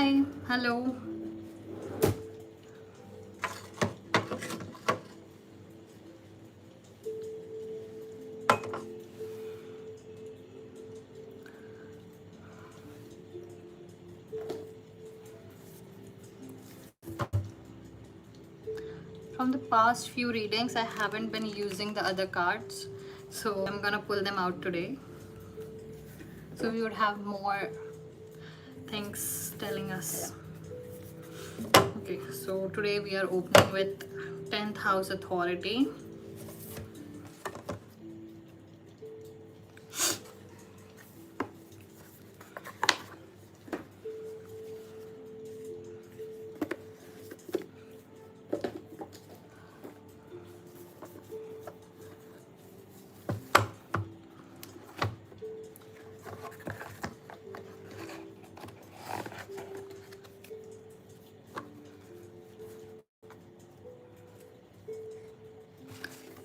Hi, hello. From the past few readings, I haven't been using the other cards, so I'm gonna pull them out today. So we would have more things telling us. Okay, so today we are opening with 10th house authority.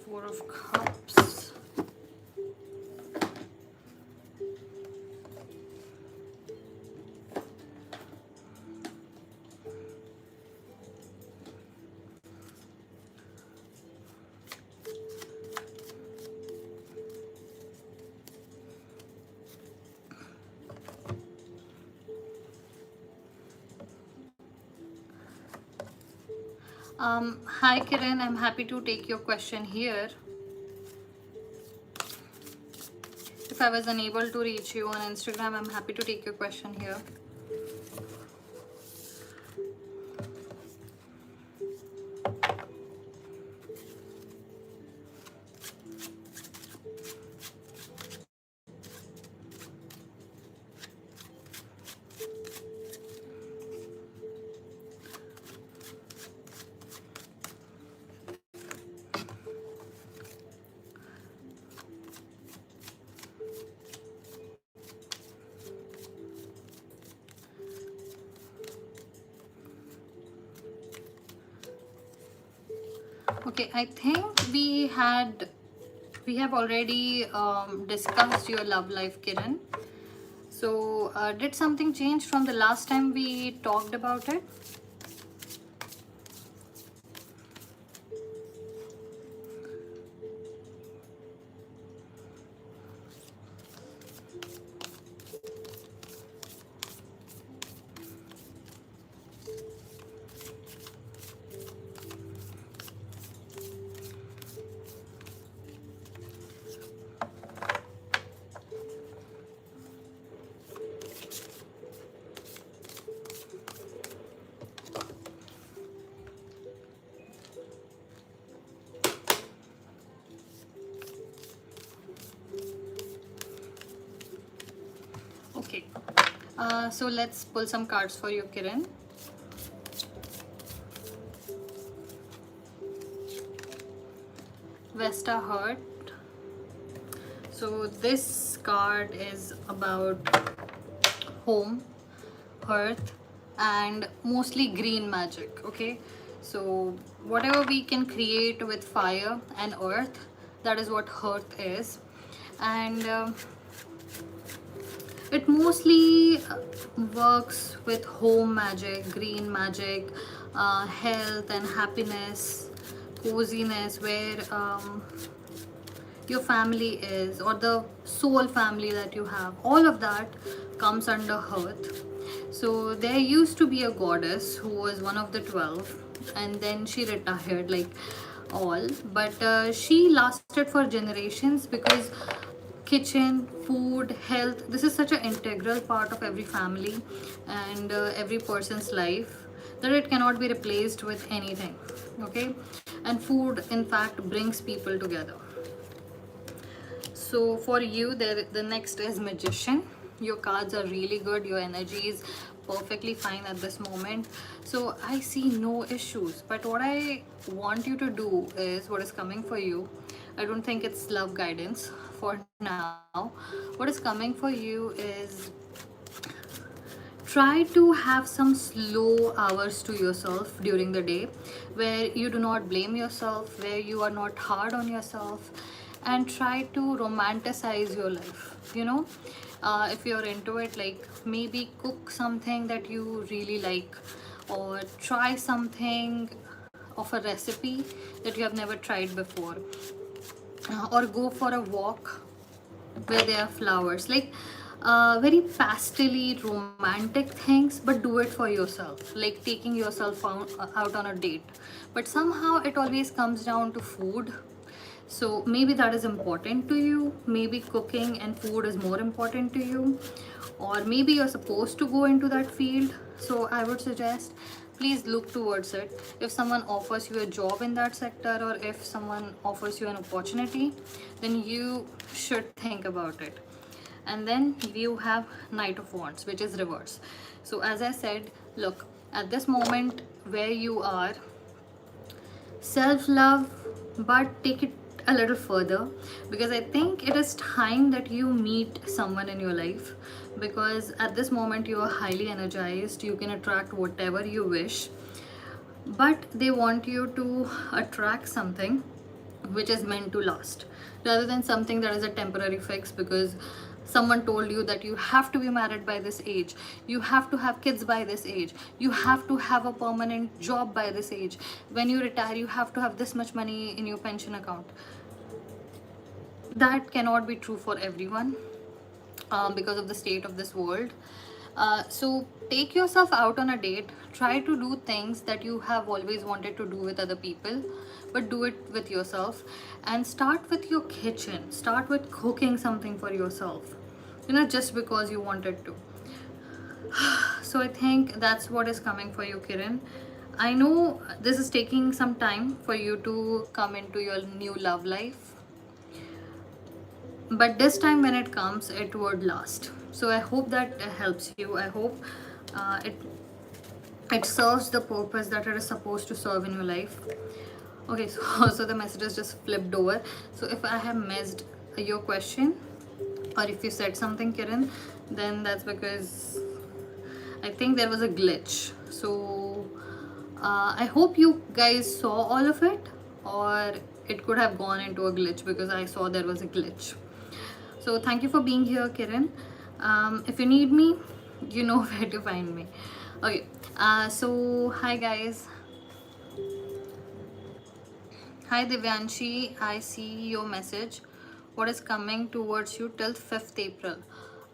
Four of Cups. Hi Kiran, I'm happy to take your question here. If I was unable to reach you on Instagram, I'm happy to take your question here. Okay, I think we have already discussed your love life, Kiran. So did something change from the last time we talked about it? Okay, so let's pull some cards for you, Kiran. Vesta Heart. So this card is about home, hearth, and mostly green magic. Okay, so whatever we can create with fire and earth, that is what hearth is. And it mostly works with home magic, green magic, health and happiness, coziness, where your family is, or the soul family that you have, all of that comes under hearth. So there used to be a goddess who was one of the 12, and then she retired, like all, but she lasted for generations because kitchen, food, health, this is such an integral part of every family and every person's life, that it cannot be replaced with anything. Okay, and food in fact brings people together. So for you, the next is Magician. Your cards are really good, your energy is perfectly fine at this moment, so I see no issues. But what I want you to do is, what is coming for you, I don't think it's love guidance for now. What is coming for you is, try to have some slow hours to yourself during the day, where you do not blame yourself, where you are not hard on yourself, and try to romanticize your life, you know. If you're into it, like maybe cook something that you really like, or try something of a recipe that you have never tried before, or go for a walk where there are flowers, like very pastely romantic things, but do it for yourself, like taking yourself out on a date. But somehow it always comes down to food. So maybe that is important to you, maybe cooking and food is more important to you, or maybe you're supposed to go into that field. So I would suggest, please look towards it. If someone offers you a job in that sector, or if someone offers you an opportunity, then you should think about it. And then you have Knight of Wands, which is reverse. So as I said, look, at this moment where you are, self-love, but take it a little further, because I think it is time that you meet someone in your life, because at this moment you are highly energized, you can attract whatever you wish, but they want you to attract something which is meant to last, rather than something that is a temporary fix, because someone told you that you have to be married by this age, you have to have kids by this age, you have to have a permanent job by this age, when you retire you have to have this much money in your pension account. That cannot be true for everyone, because of the state of this world. So take yourself out on a date, try to do things that you have always wanted to do with other people, but do it with yourself. And start with your kitchen, start with cooking something for yourself, just because you wanted to. So I think that's what is coming for you, Kiran. I know this is taking some time for you to come into your new love life, but this time when it comes, it would last. So I hope that helps you. I hope it serves the purpose that it is supposed to serve in your life. Okay, so so the messages just flipped over. So if I have missed your question, or if you said something, Kiran, then that's because I think there was a glitch. So I hope you guys saw all of it, or it could have gone into a glitch, because I saw there was a glitch. So thank you for being here, Kiran. If you need me, you know where to find me. Okay, so hi guys. Hi Divyanshi, I see your message. What is coming towards you till 5th April?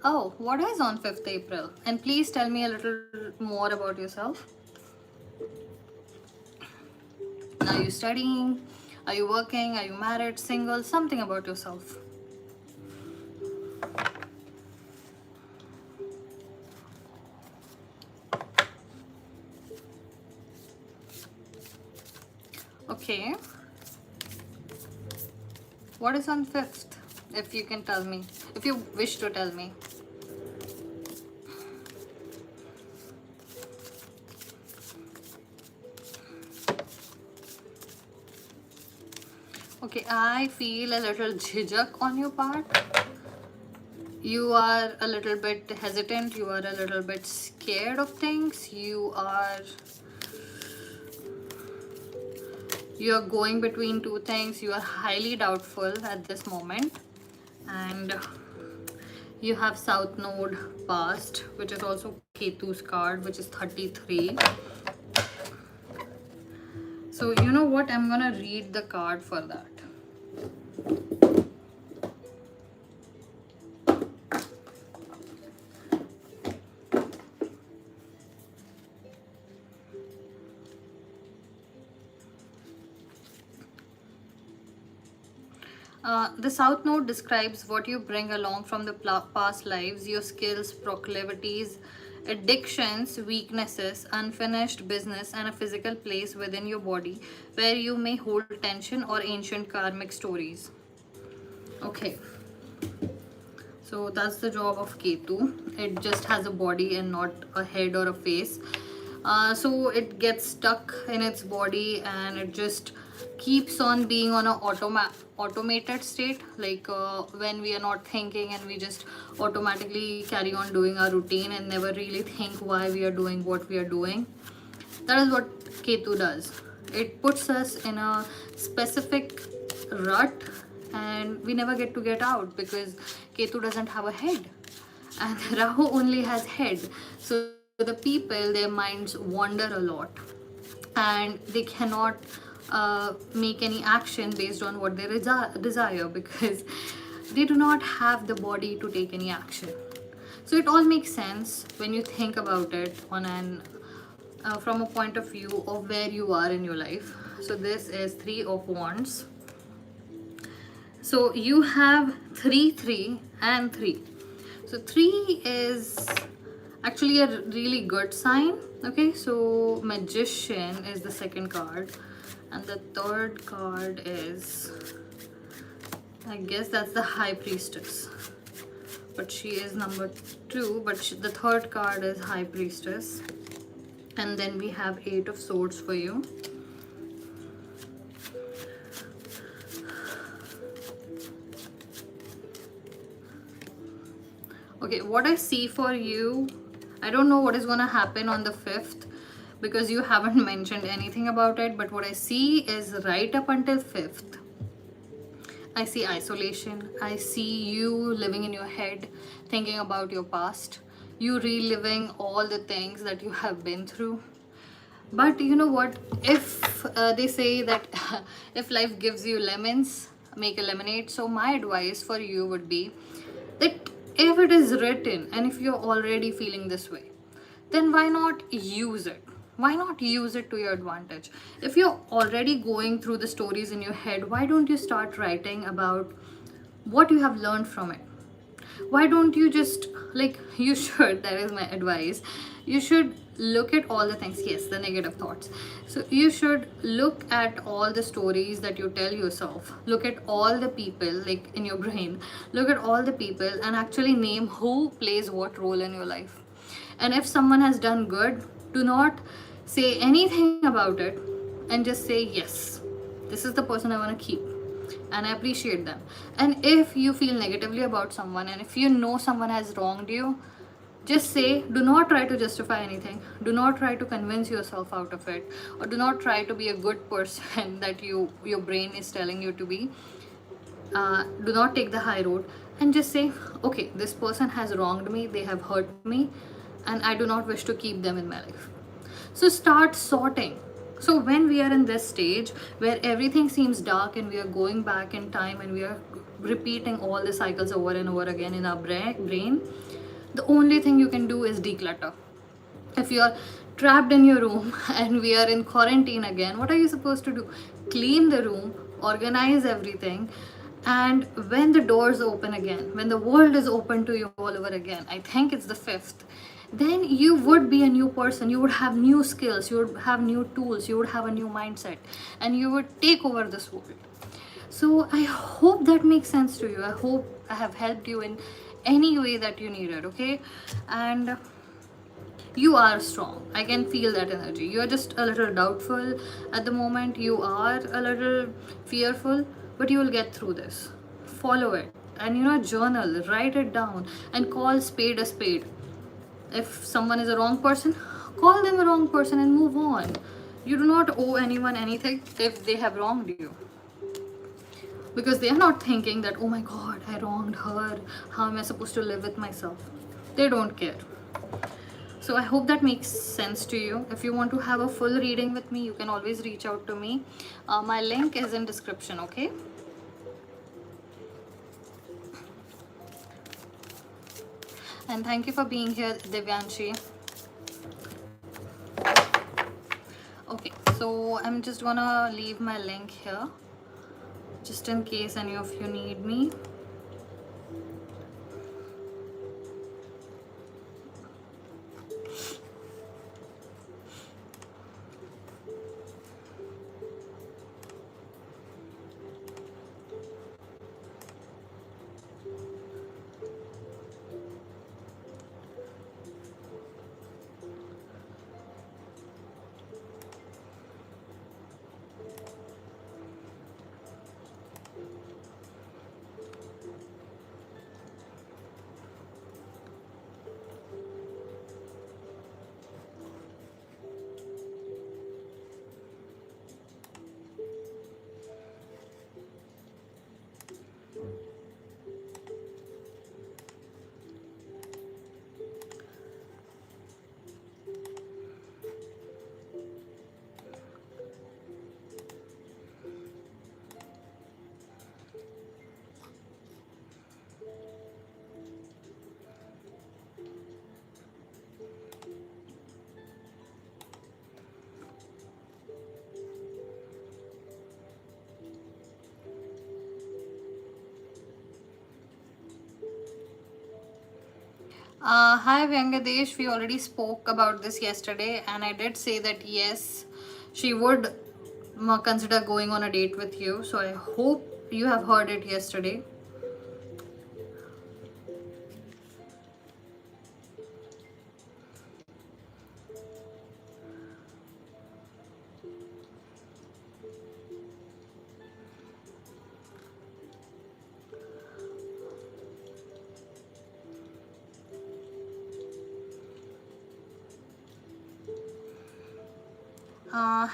Oh, what is on 5th April? And please tell me a little more about yourself. Are you studying? Are you working? Are you married, single? Something about yourself. Okay. What is on 5th? If you can tell me. If you wish to tell me. Okay, I feel a little jhijak on your part. You are a little bit hesitant. You are a little bit scared of things. You are going between two things. You are highly doubtful at this moment, and you have South Node past, which is also Ketu's card, which is 33. So you know what, I'm gonna read the card for that. The South Node describes what you bring along from the past lives, your skills, proclivities, addictions, weaknesses, unfinished business, and a physical place within your body where you may hold tension or ancient karmic stories. Okay. So that's the job of Ketu. It just has a body and not a head or a face. So it gets stuck in its body, and it just keeps on being on a automated state, like when we are not thinking and we just automatically carry on doing our routine and never really think why we are doing what we are doing. That is what Ketu does. It puts us in a specific rut, and we never get to get out because Ketu doesn't have a head. and Rahu only has head. So the people, their minds wander a lot, and they cannot make any action based on what they desire, because they do not have the body to take any action. So it all makes sense when you think about it on an from a point of view of where you are in your life. So this is Three of Wands. So you have 3, 3, and 3. So 3 is actually a really good sign. Okay, so Magician is the second card, and the third card is, I guess that's the High Priestess, but she is number 2, but the third card is High Priestess. And then we have 8 of Swords for you. Okay, what I see for you, I don't know what is going to happen on the 5th, because you haven't mentioned anything about it, but what I see is right up until 5th, I see isolation. I see you living in your head, thinking about your past, you reliving all the things that you have been through. But you know what? If they say that if life gives you lemons, make a lemonade. So my advice for you would be that if it is written and if you're already feeling this way, then why not use it? Why not use it to your advantage? If you're already going through the stories in your head, why don't you start writing about what you have learned from it? Why don't you just, like, you should, that is my advice, you should look at all the things, yes, the negative thoughts. So you should look at all the stories that you tell yourself, look at all the people, like in your brain, look at all the people and actually name who plays what role in your life. And if someone has done good, do not say anything about it, and just say, yes, this is the person I want to keep and I appreciate them. And if you feel negatively about someone, and if you know someone has wronged you, just say, do not try to justify anything, do not try to convince yourself out of it, or do not try to be a good person that your brain is telling you to be. Do not take the high road, and just say, okay, this person has wronged me, they have hurt me, and I do not wish to keep them in my life. So start sorting. So when we are in this stage where everything seems dark and we are going back in time and we are repeating all the cycles over and over again in our brain, the only thing you can do is declutter. If you are trapped in your room and we are in quarantine again, what are you supposed to do? Clean the room, organize everything, and when the doors open again, when the world is open to you all over again, I think it's the 5th, then you would be a new person, you would have new skills, you would have new tools, you would have a new mindset, and you would take over this world. So I hope that makes sense to you. I hope I have helped you in any way that you needed. Okay, and you are strong, I can feel that energy. You are just a little doubtful at the moment, you are a little fearful, but you will get through this. Follow it, and journal, write it down, and call spade a spade. If someone is a wrong person, call them a wrong person and move on. You do not owe anyone anything if they have wronged you, because they are not thinking that, oh my god, I wronged her, how am I supposed to live with myself? They don't care. So I hope that makes sense to you. If you want to have a full reading with me, you can always reach out to me. My link is in description. Okay, and thank you for being here, Divyanshi. Okay, so I'm just gonna leave my link here just in case any of you need me. Hi Vyangadesh, we already spoke about this yesterday, and I did say that yes, she would consider going on a date with you. So I hope you have heard it yesterday.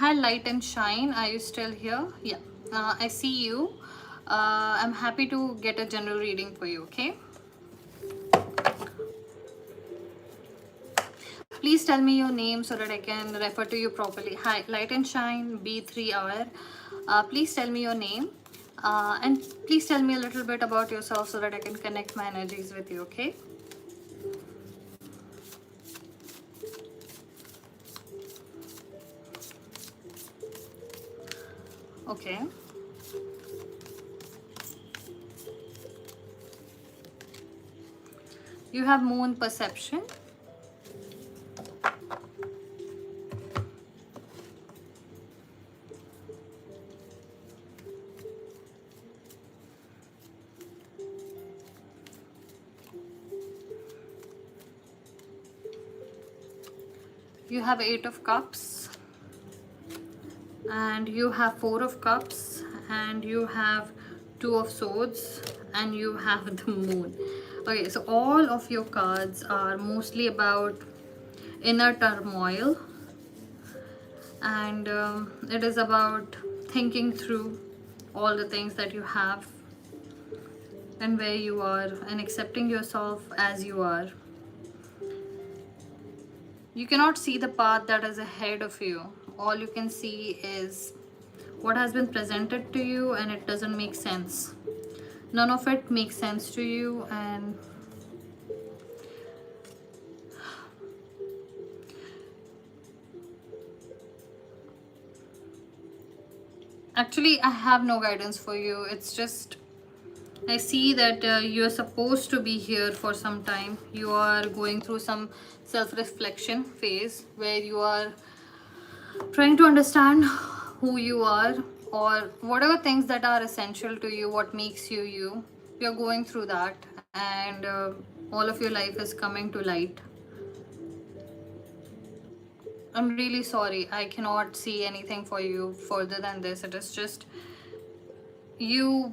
Hi Light and Shine, are you still here? Yeah, I see you. I'm happy to get a general reading for you, okay? Please tell me your name so that I can refer to you properly. Hi, Light and Shine, B3R. Please tell me your name. And please tell me a little bit about yourself so that I can connect my energies with you, okay? Okay. You have moon perception. You have 8 of cups. And you have 4 of cups. And you have 2 of swords. And you have the moon. Okay, so all of your cards are mostly about inner turmoil. And it is about thinking through all the things that you have and where you are and accepting yourself as you are. You cannot see the path that is ahead of you. All you can see is what has been presented to you, and it doesn't make sense. None of it makes sense to you, and actually I have no guidance for you. It's just I see that you're supposed to be here for some time. You are going through some self-reflection phase where you are trying to understand who you are, or whatever things that are essential to you, what makes you you. You're going through that, and all of your life is coming to light. I'm really sorry. I cannot see anything for you further than this. It is just you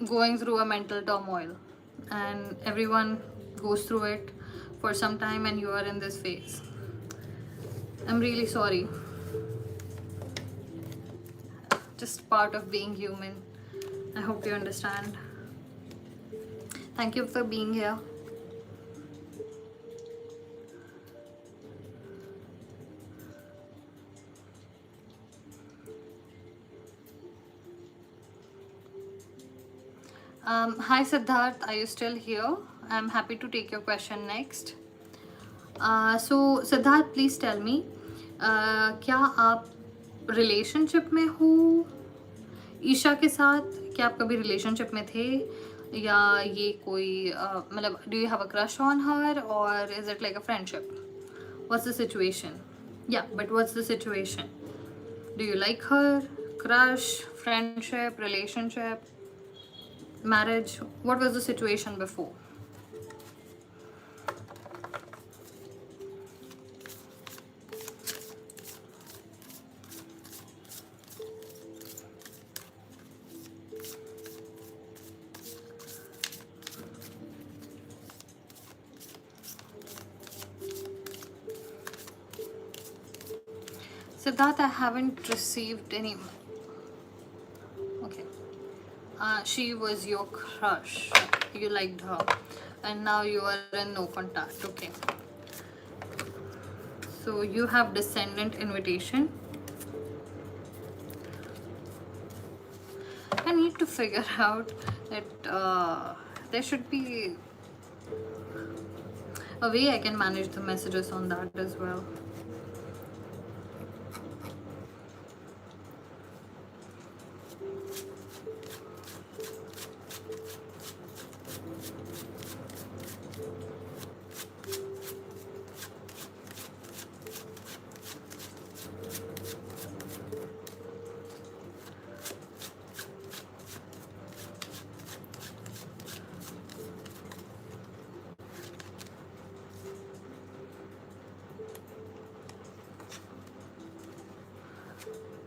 going through a mental turmoil, and everyone goes through it for some time, and you are in this phase. I'm really sorry. Just part of being human. I hope you understand. Thank you for being here. Hi Siddharth, are you still here? I'm happy to take your question next. So Siddharth, please tell me, क्या आप relationship में हो ईशा के साथ? क्या आप कभी relationship में थे, या ये कोई मतलब do you have a crush on her, और is it like a friendship? What's the situation? या but what's the situation? Do you like her? Crush, friendship, relationship, marriage? What was the situation before? Siddharth, I haven't received any. Okay. She was your crush. You liked her, and now you are in no contact. Okay. So you have descendant invitation. I need to figure out that there should be a way I can manage the messages on that as well.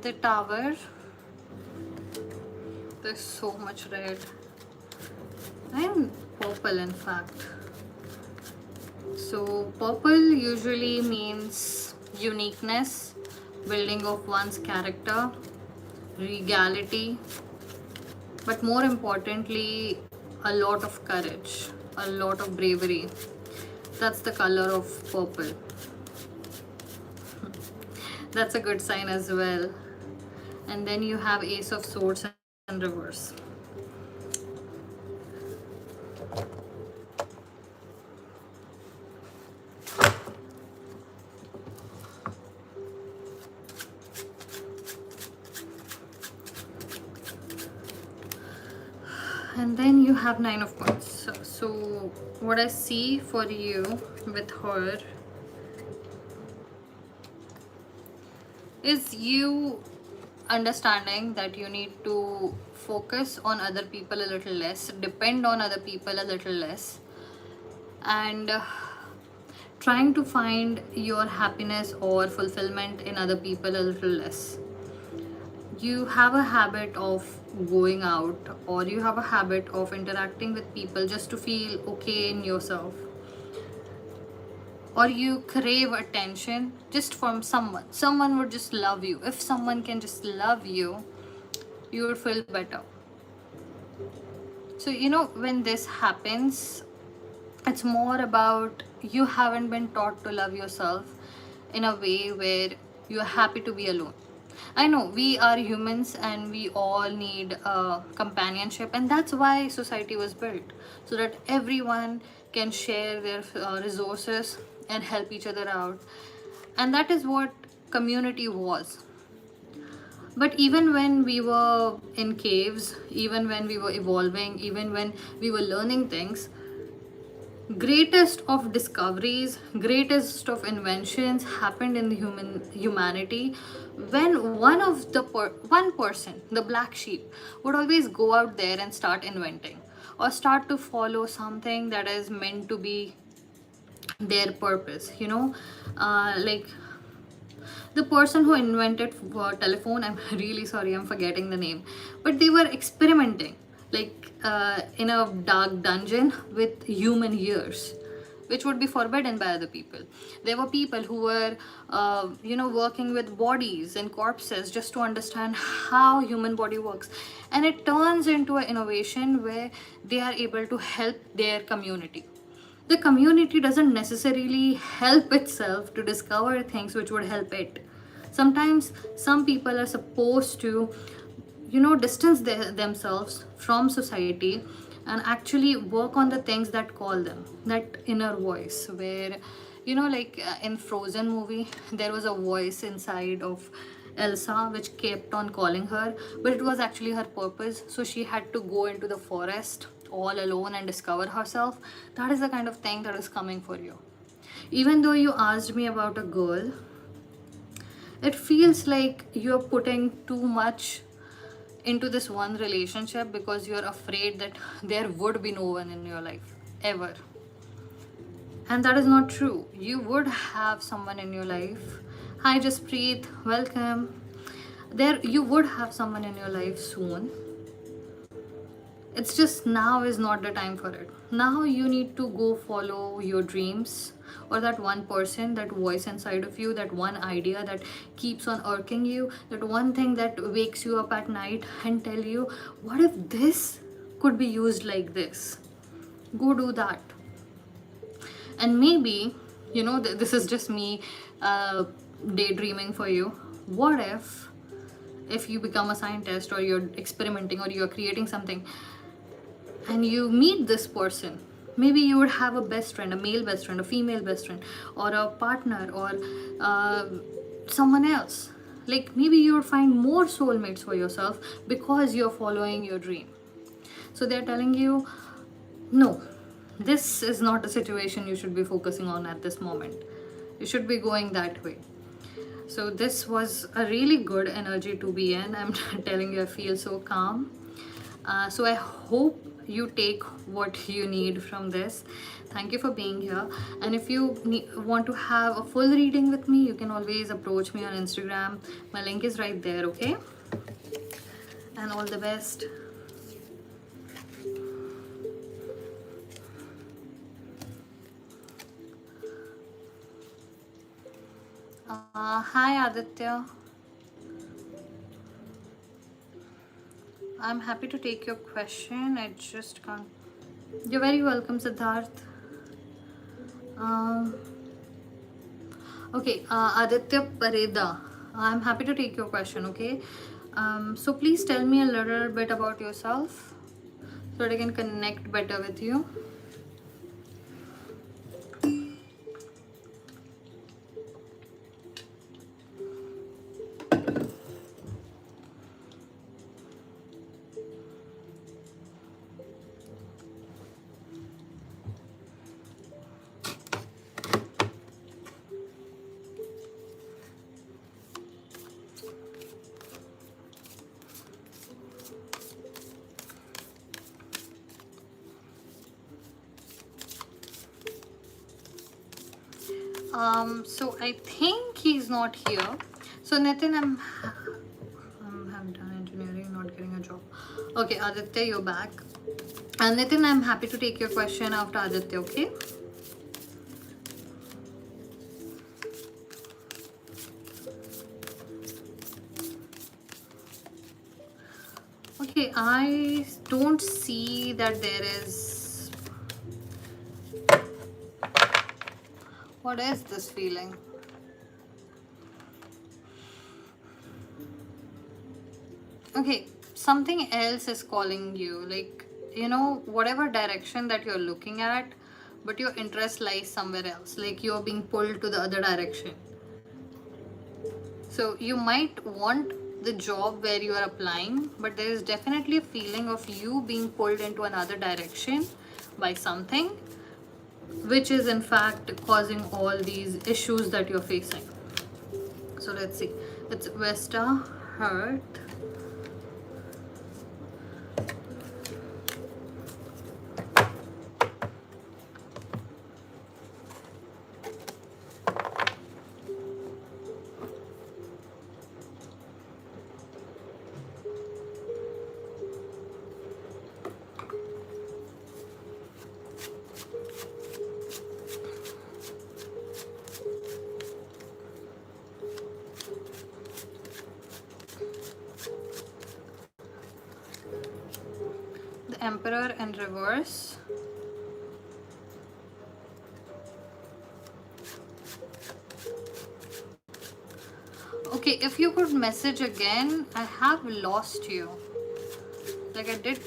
The Tower. There's so much red and purple, in fact. So purple usually means uniqueness, building of one's character, regality, but more importantly, a lot of courage, a lot of bravery. That's the color of purple. That's a good sign as well. And then you have Ace of Swords in reverse. And then you have Nine of Wands. So what I see for you with her is you understanding that you need to focus on other people a little less, depend on other people a little less, and trying to find your happiness or fulfillment in other people a little less. You have a habit of going out, or you have a habit of interacting with people just to feel okay in yourself, or you crave attention just from someone would just love you. If someone can just love you, you would feel better. So when this happens, it's more about you haven't been taught to love yourself in a way where you're happy to be alone. I know we are humans and we all need companionship, and that's why society was built, so that everyone can share their resources and help each other out. And that is what community was. But even when we were in caves, even when we were evolving, even when we were learning things, greatest of discoveries, greatest of inventions happened in the humanity when one person, the black sheep, would always go out there and start inventing, or start to follow something that is meant to be their purpose. Like the person who invented telephone, I'm really sorry, I'm forgetting the name, but they were experimenting, like in a dark dungeon with human ears, which would be forbidden by other people. There were people who were working with bodies and corpses just to understand how human body works, and it turns into an innovation where they are able to help their community. The community doesn't necessarily help itself to discover things which would help it. Sometimes some people are supposed to distance themselves from society and actually work on the things that call them, that inner voice, where like in Frozen movie, there was a voice inside of Elsa which kept on calling her, but it was actually her purpose, so she had to go into the forest all alone and discover herself. That is the kind of thing that is coming for you. Even though you asked me about a girl, it feels like you're putting too much into this one relationship because you're afraid that there would be no one in your life ever. And that is not true. You would have someone in your life. Hi Jaspreet, welcome. You would have someone in your life soon. It's just now is not the time for it. Now you need to go follow your dreams, or that one person, that voice inside of you, that one idea that keeps on irking you, that one thing that wakes you up at night and tell you, what if this could be used like this? Go do that. And maybe, this is just me daydreaming for you. What if you become a scientist, or you're experimenting, or you're creating something, and you meet this person? Maybe you would have a best friend, a male best friend, a female best friend, or a partner, or someone else. Like maybe you would find more soulmates for yourself because you're following your dream. So they're telling you, no, this is not a situation you should be focusing on at this moment. You should be going that way. So this was a really good energy to be in. I'm telling you, I feel so calm. So I hope you take what you need from this. Thank you for being here. And if you want to have a full reading with me, you can always approach me on Instagram. My link is right there, okay? And all the best. Hi Aditya. I'm happy to take your question. I just can't. You're very welcome, Siddharth. Um, okay, Aditya Pareda. I'm happy to take your question, okay? So please tell me a little bit about yourself so that I can connect better with you. So I think he's not here. So Nitin, I'm done engineering, not getting a job. Okay, Aditya, you're back. And Nitin, I'm happy to take your question after Aditya, okay? Okay, I don't see that there is. What is this feeling? Okay, something else is calling you, like, you know, whatever direction that you're looking at, but your interest lies somewhere else, like you're being pulled to the other direction. So you might want the job where you are applying, but there is definitely a feeling of you being pulled into another direction by something, which is in fact causing all these issues that you're facing. So let's see. It's Vesta, Hearth, the Emperor in reverse, okay, if you could message again, I have lost you. Like I did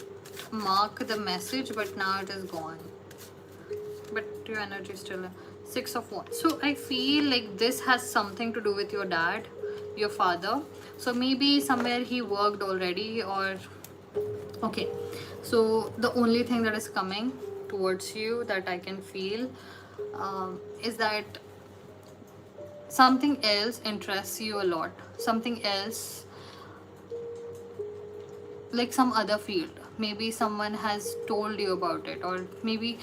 mark the message, but now it is gone. But your energy is still 6 of Wands. So I feel like this has something to do with your dad, your father. So maybe somewhere he worked already, or okay. So the only thing that is coming towards you that I can feel is that something else interests you a lot. Something else, like some other field. Maybe someone has told you about it, or maybe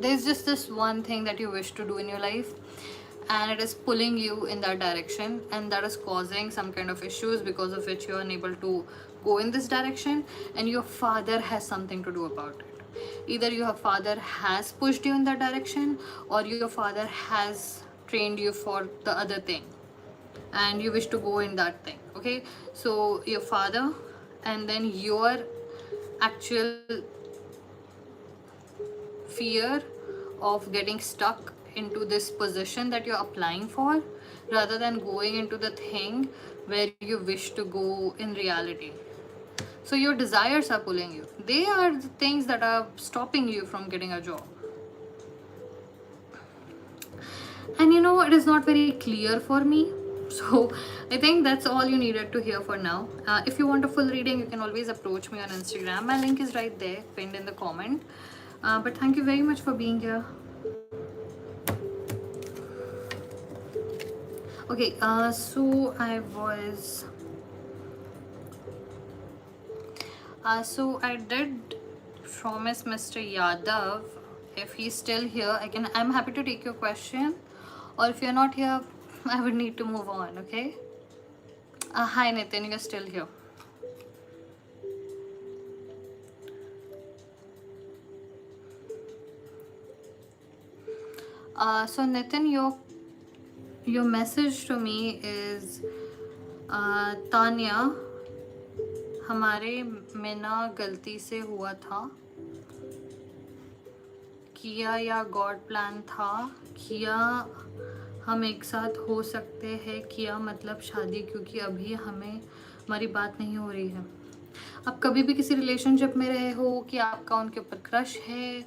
there's just this one thing that you wish to do in your life, and it is pulling you in that direction, and that is causing some kind of issues because of which you are unable to go in this direction, and your father has something to do about it. Either your father has pushed you in that direction, or your father has trained you for the other thing and you wish to go in that thing. Okay, so your father and then your actual fear of getting stuck into this position that you're applying for, rather than going into the thing where you wish to go in reality. So your desires are pulling you. They are the things that are stopping you from getting a job. And you know, it is not very clear for me. So I think that's all you needed to hear for now. If you want a full reading, you can always approach me on Instagram. My link is right there, pinned in the comment. But thank you very much for being here. Okay, so I was so I did Promise Mr. Yadav, if he's still here, I'm happy to take your question, or if you're not here, I would need to move on. Okay. Hi Nitin, you're still here. So Nitin, your message to me is Tanya, हमारे में ना गलती से हुआ था, किया या God plan था, किया हम एक साथ हो सकते हैं, किया मतलब शादी, क्योंकि अभी हमारी बात नहीं हो रही है। आप कभी भी किसी रिलेशनशिप में रहे हो कि आपका उनके ऊपर क्रश है,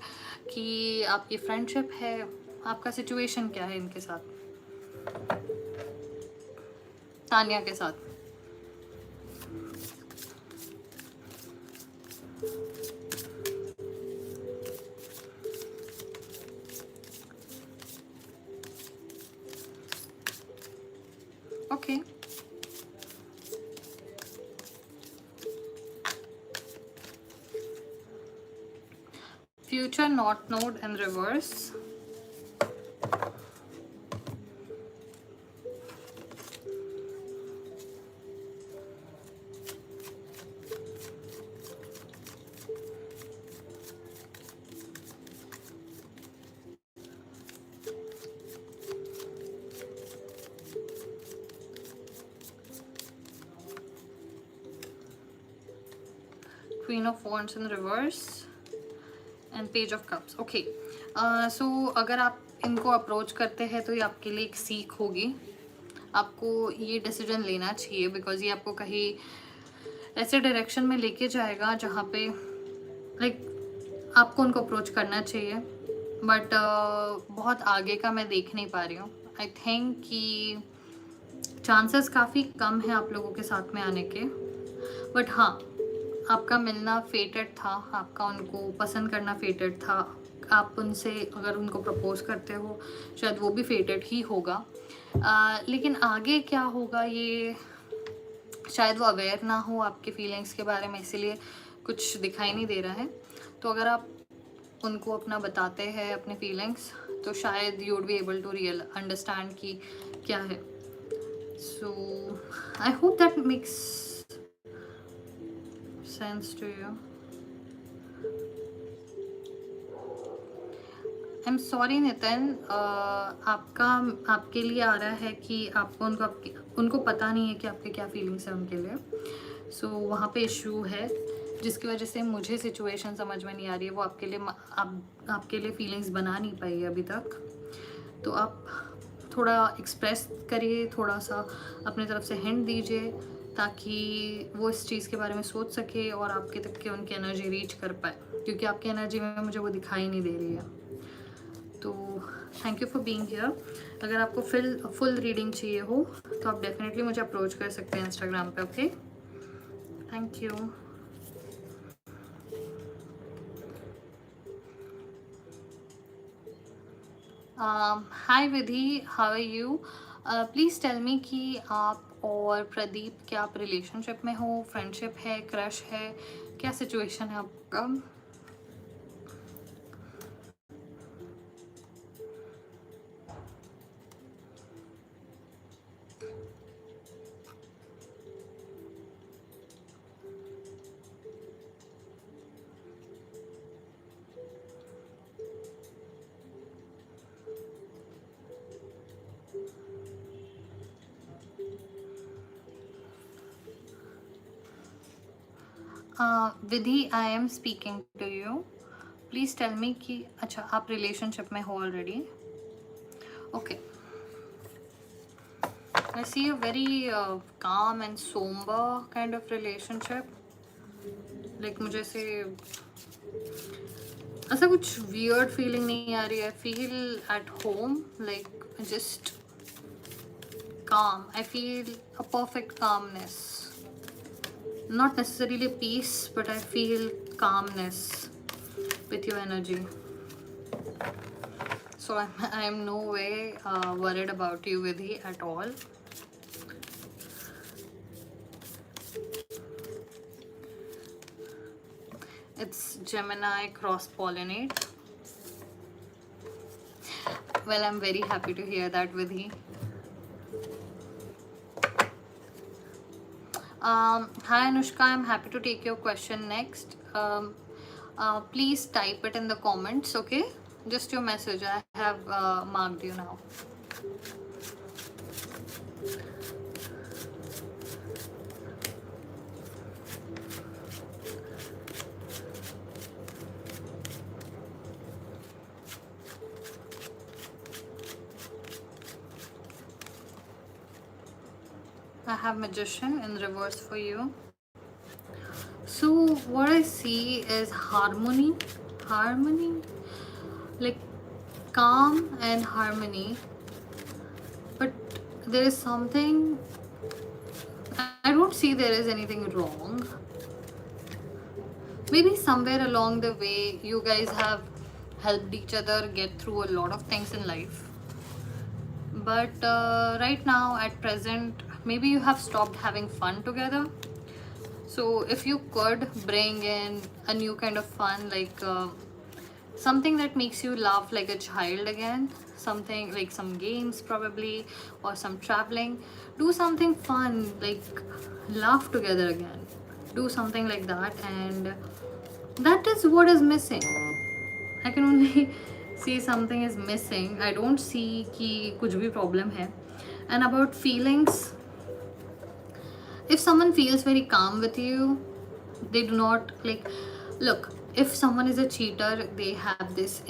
कि आपकी फ्रेंडशिप है, आपका सिचुएशन क्या है इनके साथ, तानिया के साथ? Okay future not node in reverse, Queen of Wands in reverse and Page of Cups. Okay, so अगर आप इनको अप्रोच करते हैं तो ये आपके लिए एक सीख होगी, आपको ये डिसीजन लेना चाहिए, बिकॉज ये आपको कहीं ऐसे डायरेक्शन में लेके जाएगा जहाँ पे लाइक आपको उनको अप्रोच करना चाहिए, बट बहुत आगे का मैं देख नहीं पा रही हूँ। आई थिंक कि चांसेस काफ़ी कम है आप लोगों के साथ में आने के, बट हाँ, आपका मिलना फेटेड था, आपका उनको पसंद करना फेटेड था, आप उनसे अगर उनको प्रपोज करते हो शायद वो भी फेटेड ही होगा, लेकिन आगे क्या होगा ये शायद वो अवेयर ना हो आपके फीलिंग्स के बारे में, इसीलिए कुछ दिखाई नहीं दे रहा है। तो अगर आप उनको अपना बताते हैं अपने फीलिंग्स, तो शायद you would be able to understand कि क्या है। So I hope that makes sense to you. I am sorry Nitin, आपके लिए आ रहा है कि आपको उनको पता नहीं है कि आपके क्या फीलिंग्स हैं उनके लिए। सो वहाँ पे इशू है जिसकी वजह से मुझे सिचुएशन समझ में नहीं आ रही है, वो आपके लिए फीलिंग्स बना नहीं पाई अभी तक। तो आप थोड़ा एक्सप्रेस करिए, थोड़ा सा अपने तरफ से हिंट दीजिए ताकि वो इस चीज़ के बारे में सोच सके और आपके तक के उनकी एनर्जी रीच कर पाए, क्योंकि आपकी एनर्जी में मुझे वो दिखाई नहीं दे रही है। तो thank you for being here. अगर आपको फुल रीडिंग चाहिए हो तो आप डेफिनेटली मुझे अप्रोच कर सकते हैं इंस्टाग्राम पे। Okay, thank you. Hi Vidhi, how are you? Please tell me कि आप और प्रदीप क्या आप रिलेशनशिप में हो, फ्रेंडशिप है, क्रश है, क्या सिचुएशन है आपका? Vidhi, I am speaking to you. Please tell me कि अच्छा आप रिलेशनशिप में हो already. Okay, I see a very calm and somber kind of relationship. Like मुझे ऐसा कुछ weird feeling नहीं आ रही है. I feel at home, like just calm. I feel a perfect calmness. Not necessarily peace, but I feel calmness with your energy. So I am no way worried about you, Vidhi, at all. It's Gemini cross-pollinate. Well, I'm very happy to hear that, Vidhi. Hi Anushka, I'm happy to take your question next. Please type it in the comments, okay? Just your message. I have marked you now. I have Magician in reverse for you. So what I see is harmony, like calm and harmony. But there is something, I don't see there is anything wrong. Maybe somewhere along the way you guys have helped each other get through a lot of things in life. But right now at present, maybe you have stopped having fun together. So if you could bring in a new kind of fun, like something that makes you laugh like a child again, something like some games probably, or some traveling, do something fun, like laugh together again, do something like that. And that is what is missing. I can only see something is missing. I don't see कि कुछ भी problem है. And about feelings, if someone feels very calm with you, they do not like, look, if someone is a cheater, they have this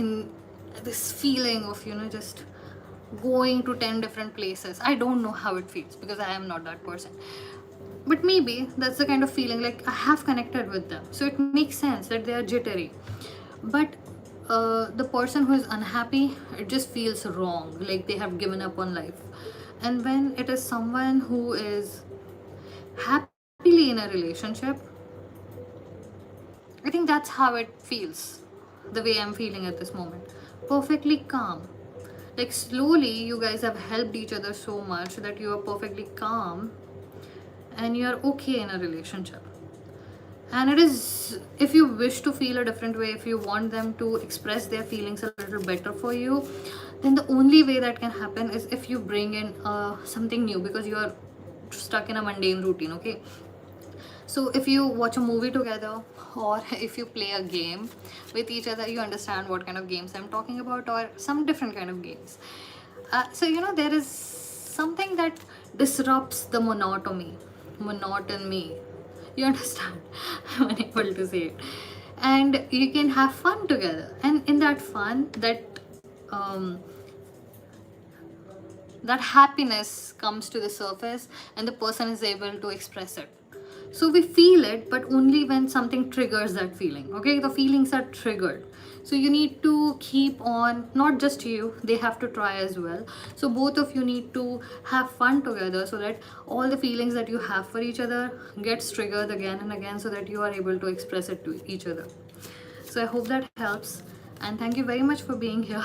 feeling of, you know, just going to 10 different places. I don't know how it feels because I am not that person, but maybe that's the kind of feeling, like I have connected with them, so it makes sense that they are jittery. But the person who is unhappy, it just feels wrong, like they have given up on life. And when it is someone who is happily in a relationship, I think that's how it feels, the way I'm feeling at this moment. Perfectly calm. Like slowly, you guys have helped each other so much that you are perfectly calm and you are okay in a relationship. And it is, if you wish to feel a different way, if you want them to express their feelings a little better for you, then the only way that can happen is if you bring in something new, because you are stuck in a mundane routine, okay? So if you watch a movie together, or if you play a game with each other, you understand what kind of games I'm talking about, or some different kind of games. So you know, there is something that disrupts the monotony. You understand? I'm unable to say it. And you can have fun together, and in that fun, um, that happiness comes to the surface and the person is able to express it. So we feel it, but only when something triggers that feeling, okay? The feelings are triggered, so you need to keep on, not just you, they have to try as well. So both of you need to have fun together, so that all the feelings that you have for each other gets triggered again and again, so that you are able to express it to each other. So I hope that helps, and thank you very much for being here.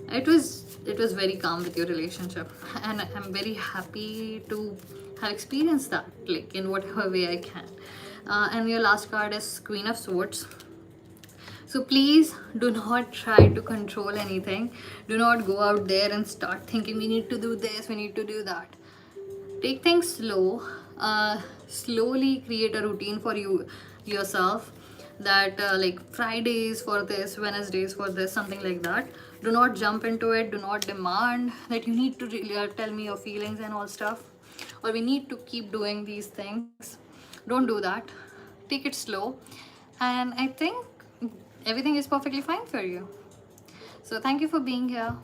It was very calm with your relationship, and I'm very happy to have experienced that, like in whatever way I can. And your last card is Queen of Swords. So please do not try to control anything. Do not go out there and start thinking we need to do this, we need to do that. Take things slow. Slowly create a routine for yourself, that like Fridays for this, Wednesdays for this, something like that. Do not jump into it. Do not demand that you need to really tell me your feelings and all stuff, or we need to keep doing these things. Don't do that. Take it slow, and I think everything is perfectly fine for you. So thank you for being here.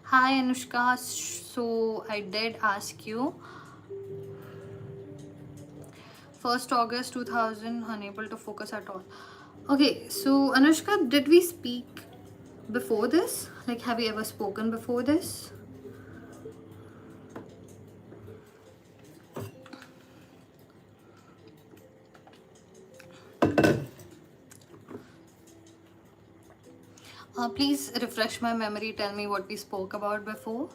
Hi Anushka, so I did ask you 1st August 2000, unable to focus at all. Okay, so Anushka, did we speak before this? Like, have we ever spoken before this? Please refresh my memory, tell me what we spoke about before.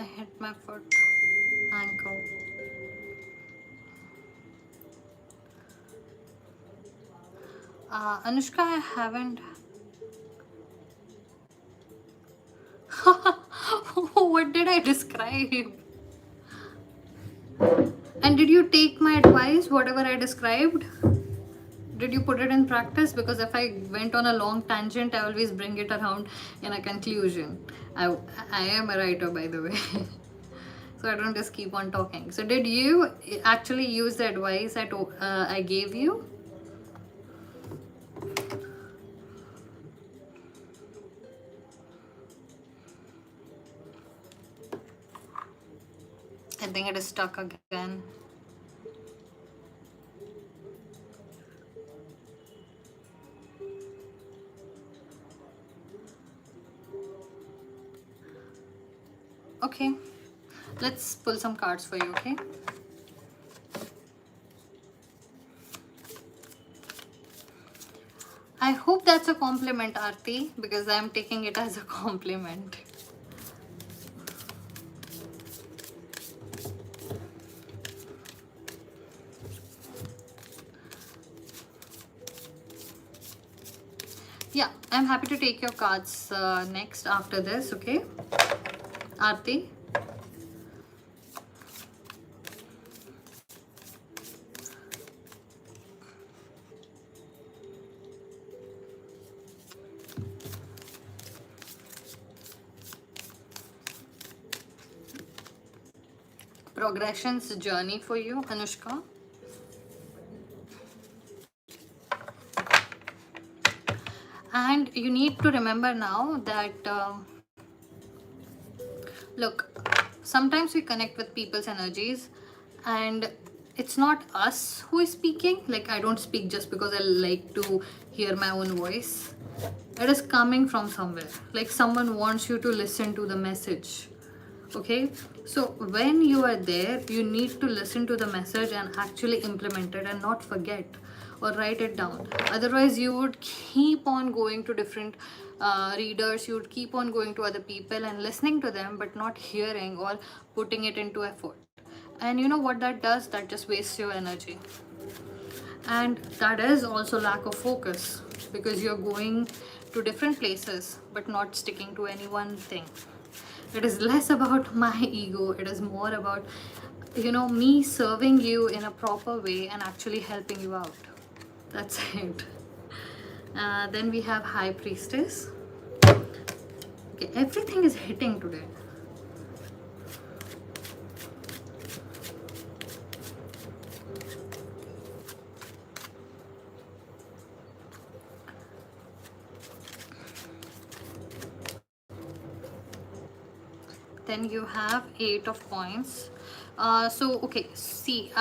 I hit my foot. Ankle. Anushka, I haven't. What did I describe? And did you take my advice, whatever I described? Did you put it in practice? Because if I went on a long tangent, I always bring it around in a conclusion. I am a writer, by the way. So I don't just keep on talking. So did you actually use the advice I gave you? I think it is stuck again. Okay, let's pull some cards for you, okay? I hope that's a compliment, Aarti, because I'm taking it as a compliment. Yeah, I'm happy to take your cards next after this, okay? Aarti? Progression's journey for you, Anushka. And you need to remember now that look, sometimes we connect with people's energies and it's not us who is speaking. Like, I don't speak just because I like to hear my own voice. It is coming from somewhere. Like, someone wants you to listen to the message. Okay, so when you are there, you need to listen to the message and actually implement it and not forget or write it down. Otherwise, you would keep on going to different readers, you would keep on going to other people and listening to them, but not hearing or putting it into effort. And you know what that does? That just wastes your energy. And that is also lack of focus, because you're going to different places but not sticking to any one thing. It is less about my ego, it is more about, you know, me serving you in a proper way and actually helping you out. That's it. Then we have High Priestess. Okay, everything is hitting today. Then you have Eight of Coins. So okay, see,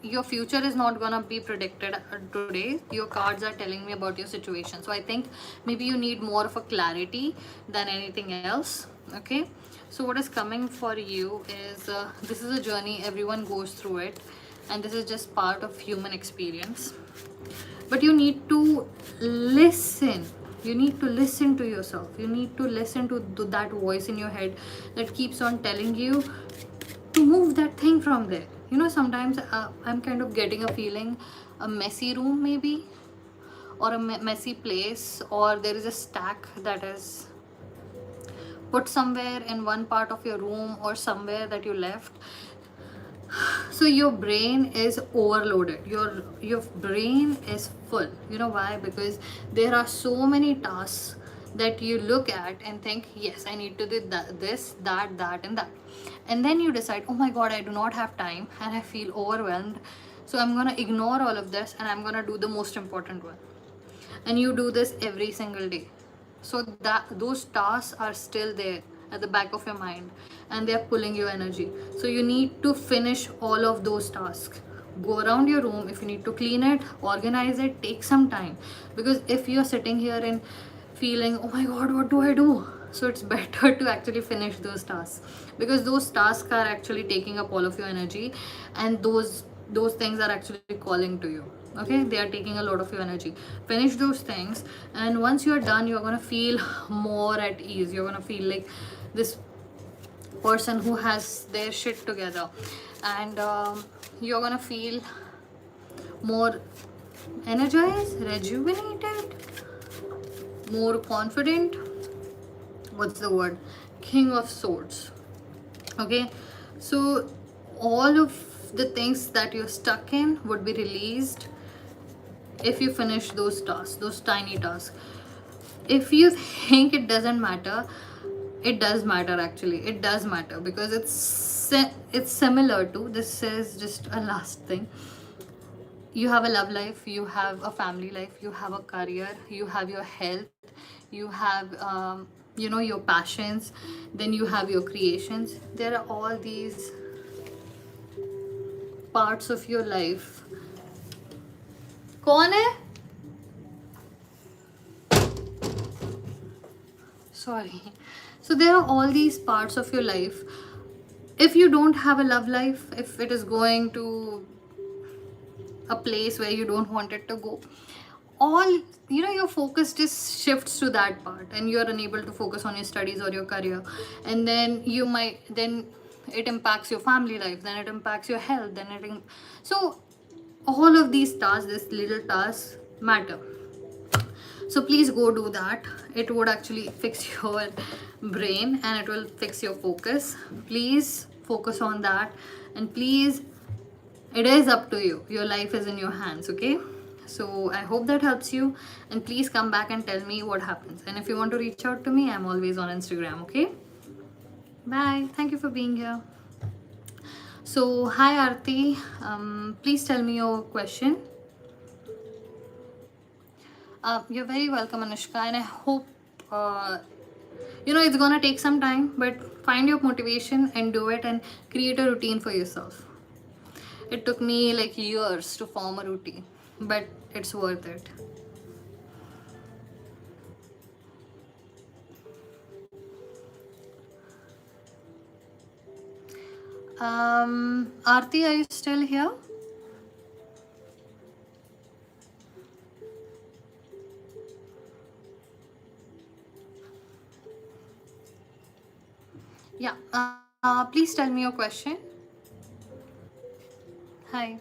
your future is not gonna be predicted today. Your cards are telling me about your situation, so I think maybe you need more of a clarity than anything else. Okay, so what is coming for you is this is a journey, everyone goes through it, and this is just part of human experience. But you need to listen, you need to listen to yourself, you need to listen to that voice in your head that keeps on telling you to move that thing from there. You know, sometimes I'm kind of getting a feeling, a messy room maybe, or a messy place, or there is a stack that is put somewhere in one part of your room or somewhere that you left. So your brain is overloaded, your brain is full. You know why? Because there are so many tasks that you look at and think, yes, I need to do that, this, that and that, and then you decide, oh my god, I do not have time and I feel overwhelmed, so I'm gonna ignore all of this and I'm gonna do the most important one. And you do this every single day, so that those tasks are still there at the back of your mind and they're pulling your energy. So you need to finish all of those tasks. Go around your room, if you need to clean it, organize it, take some time, because if you're sitting here and feeling, oh my god, what do I do, so it's better to actually finish those tasks, because those tasks are actually taking up all of your energy, and those things are actually calling to you. Okay, they are taking a lot of your energy. Finish those things, and once you're done, you're gonna feel more at ease. You're gonna feel like this person who has their shit together, and you're gonna feel more energized, rejuvenated, more confident. What's the word? King of Swords. Okay, so all of the things that you're stuck in would be released if you finish those tasks, those tiny tasks. If you think it doesn't matter, it does matter. Actually, it does matter, because it's similar to, this is just a last thing. You have a love life, you have a family life, you have a career, you have your health, you have your passions, then you have your creations. There are all these parts of your life. कौन है? Sorry. So there are all these parts of your life. If you don't have a love life, if it is going to a place where you don't want it to go, all your focus just shifts to that part, and you are unable to focus on your studies or your career, and then it impacts your family life, then it impacts your health, so all of these tasks, these little tasks matter. So please go do that. It would actually fix your brain, and it will fix your focus. Please focus on that, and please, it is up to you. Your life is in your hands, okay? So I hope that helps you, and please come back and tell me what happens. And if you want to reach out to me, I'm always on Instagram, okay? Bye. Thank you for being here. So hi Aarti, please tell me your question. You're very welcome, Anushka, and I hope it's gonna take some time, but find your motivation and do it, and create a routine for yourself. It took me like years to form a routine, but it's worth it. Aarti, are you still here? Yeah. Please tell me your question. Hi.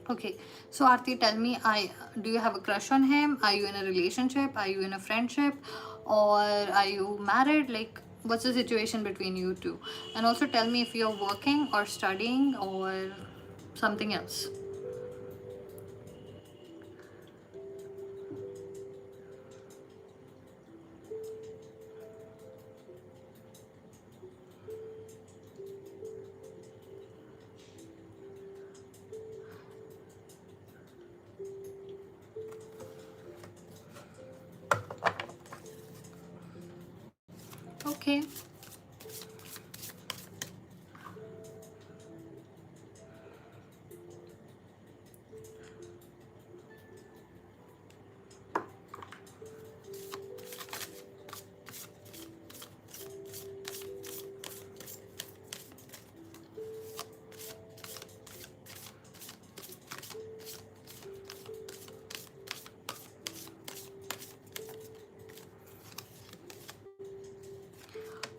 Okay, so Aarti, tell me, do you have a crush on him? Are you in a relationship? Are you in a friendship? Or are you married? Like, what's the situation between you two? And also tell me if you're working or studying or something else. Okay.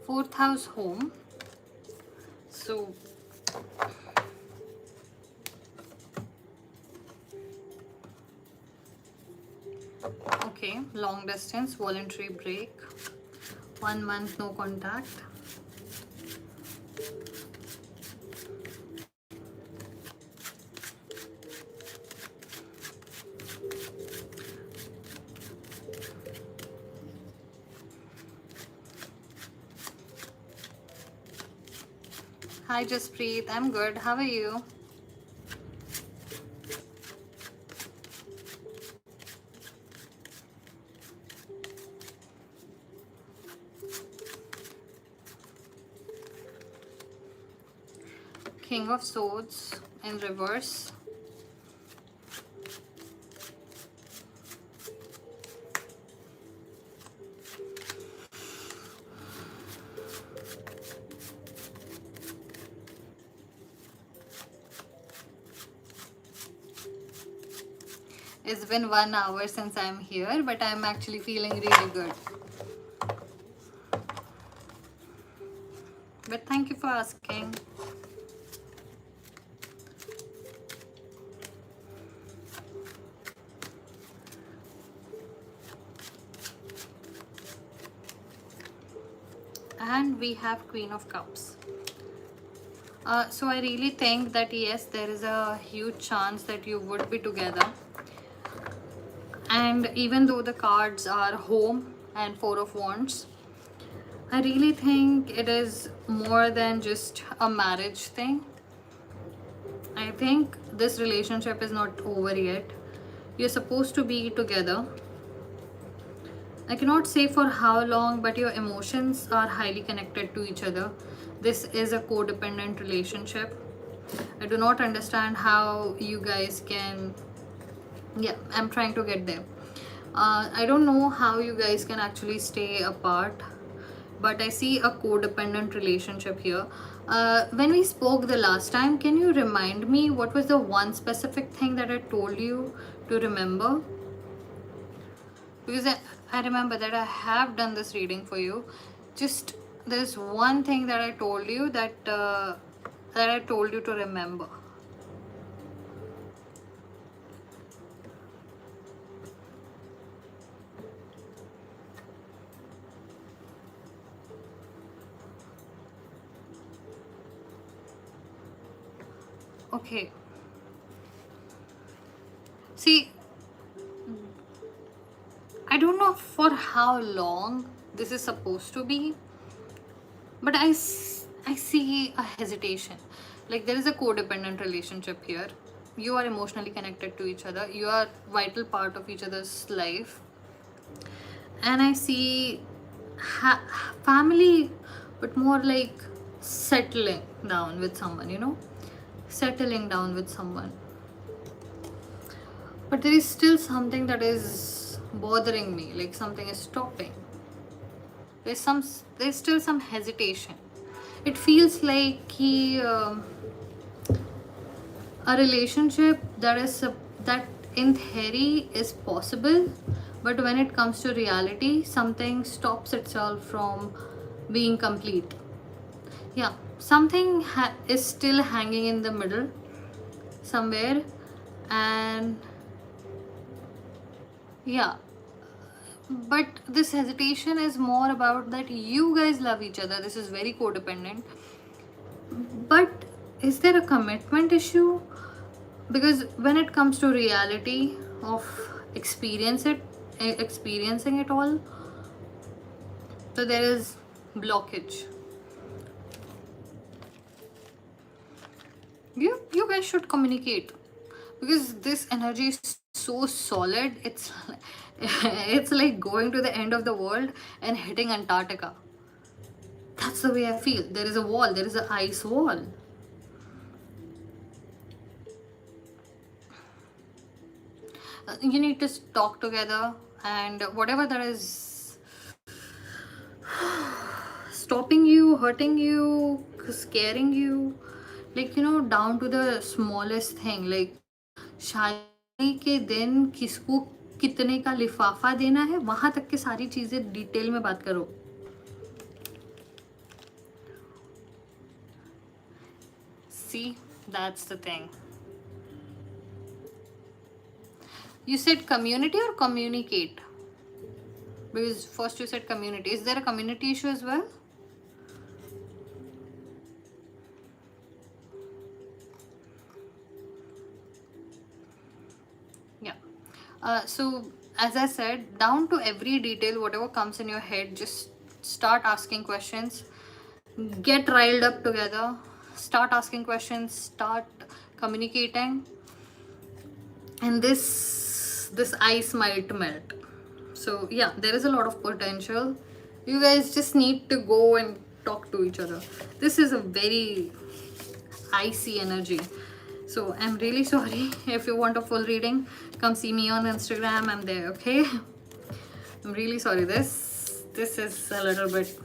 Fourth house home. So okay, long distance, voluntary break, 1 month no contact. Hi Jaspreet, I'm good. How are you? King of Swords in reverse. It's been 1 hour since I'm here, but I'm actually feeling really good. But thank you for asking. And we have Queen of Cups. So I really think that yes, there is a huge chance that you would be together. And even though the cards are home and Four of Wands, I really think it is more than just a marriage thing. I think this relationship is not over yet. You're supposed to be together. I cannot say for how long, but your emotions are highly connected to each other. This is a codependent relationship. I do not understand how you guys can... Yeah, I'm trying to get there. I don't know how you guys can actually stay apart, but I see a codependent relationship here. When we spoke the last time, can you remind me what was the one specific thing that I told you to remember? Because I remember that I have done this reading for you. Just there's one thing that I told you that I told you to remember. Okay. See, I don't know for how long this is supposed to be, but I see a hesitation. Like there is a codependent relationship here. You are emotionally connected to each other. You are vital part of each other's life. And I see family, but more like settling down with someone, you know? Settling down with someone. But there is still something that is bothering me, like something is stopping. There's still some hesitation. It feels like a relationship that in theory is possible, but when it comes to reality, something stops itself from being complete. Yeah, something is still hanging in the middle somewhere, and yeah, but this hesitation is more about that you guys love each other. This is very codependent, but is there a commitment issue? Because when it comes to reality of experiencing it all, so there is blockage. You guys should communicate, because this energy is so solid. It's it's like going to the end of the world and hitting Antarctica. That's the way I feel. There is a wall, there is an ice wall. You need to talk together, and whatever that is stopping you, hurting you, scaring you, like, you know, down to the smallest thing, like शादी के दिन किसको कितने का लिफाफा देना है, वहां तक की सारी चीजें डिटेल में बात करो. See, that's the thing. You said community or communicate? Because first you said community. Is there a community issue as well? Yeah. So as I said, down to every detail, whatever comes in your head, just start asking questions. Get riled up together. Start asking questions. Start communicating. And this ice might melt. So yeah, there is a lot of potential. You guys just need to go and talk to each other. This is a very icy energy. So I'm really sorry. If you want a full reading, come see me on Instagram. I'm there, okay? I'm really sorry. This is a little bit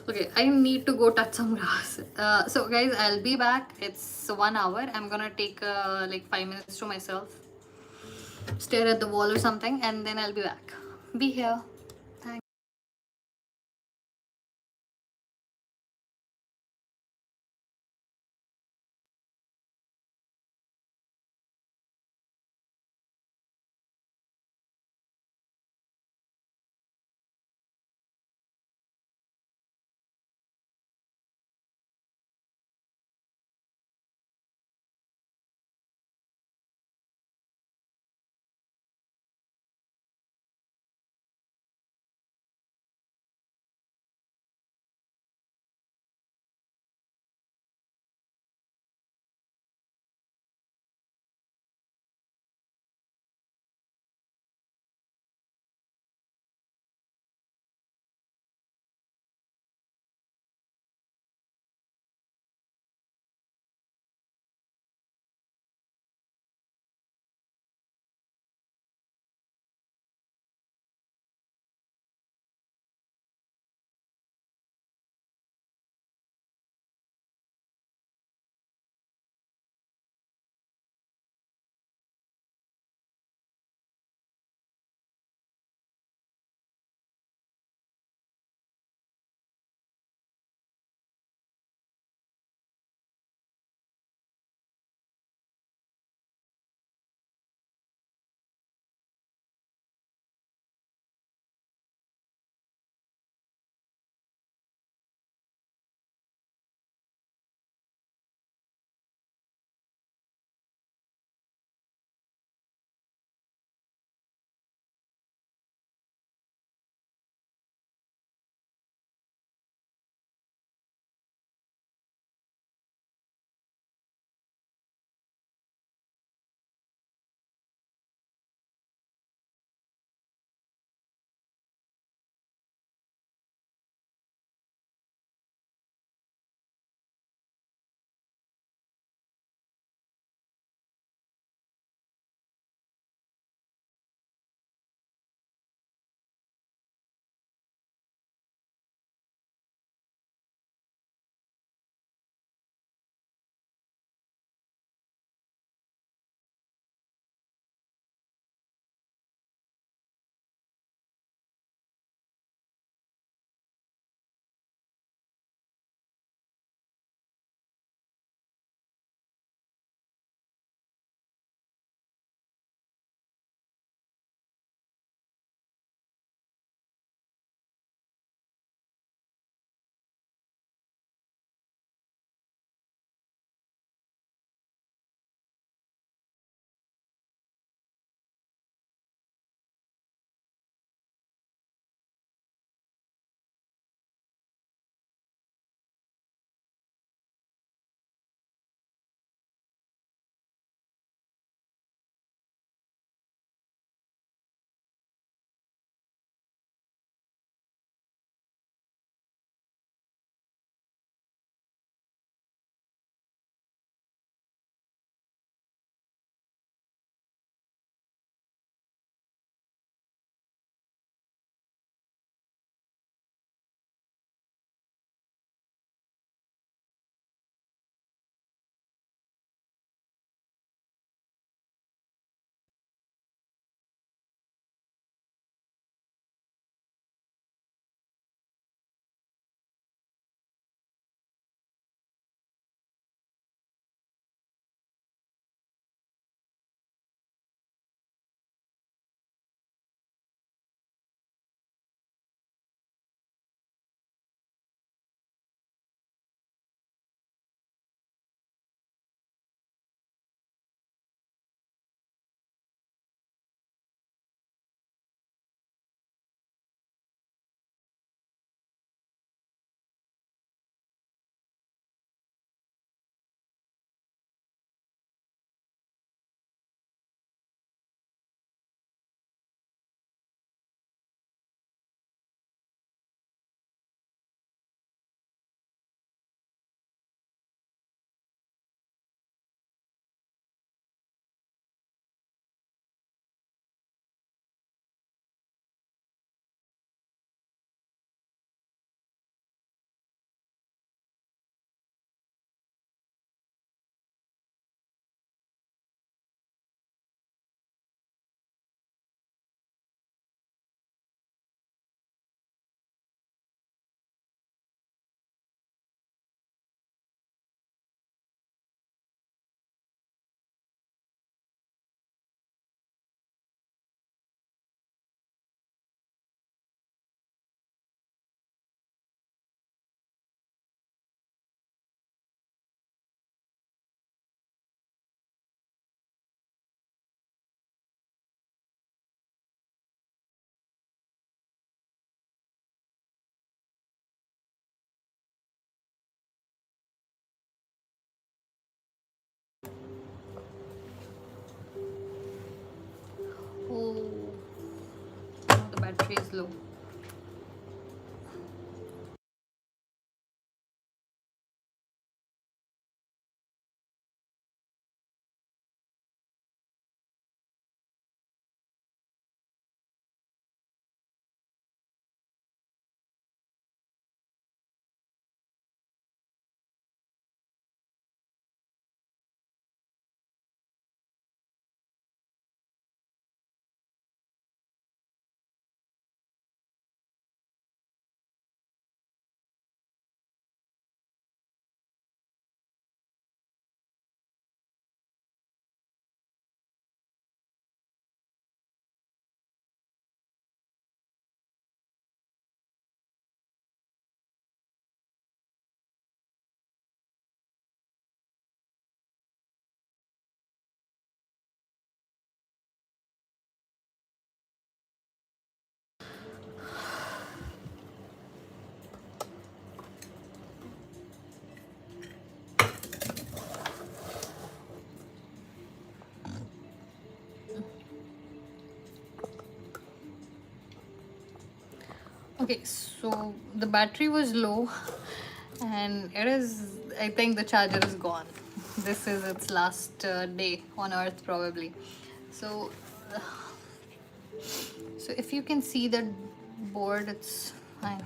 okay. I need to go touch some grass. So guys, I'll be back. It's 1 hour. I'm gonna take like 5 minutes to myself, stare at the wall or something, and then I'll be back. Be here. Thanks. battery is low. Okay, so the battery was low, and it is, I think the charger is gone. This is its last day on earth probably. So so if you can see the board, it's fine.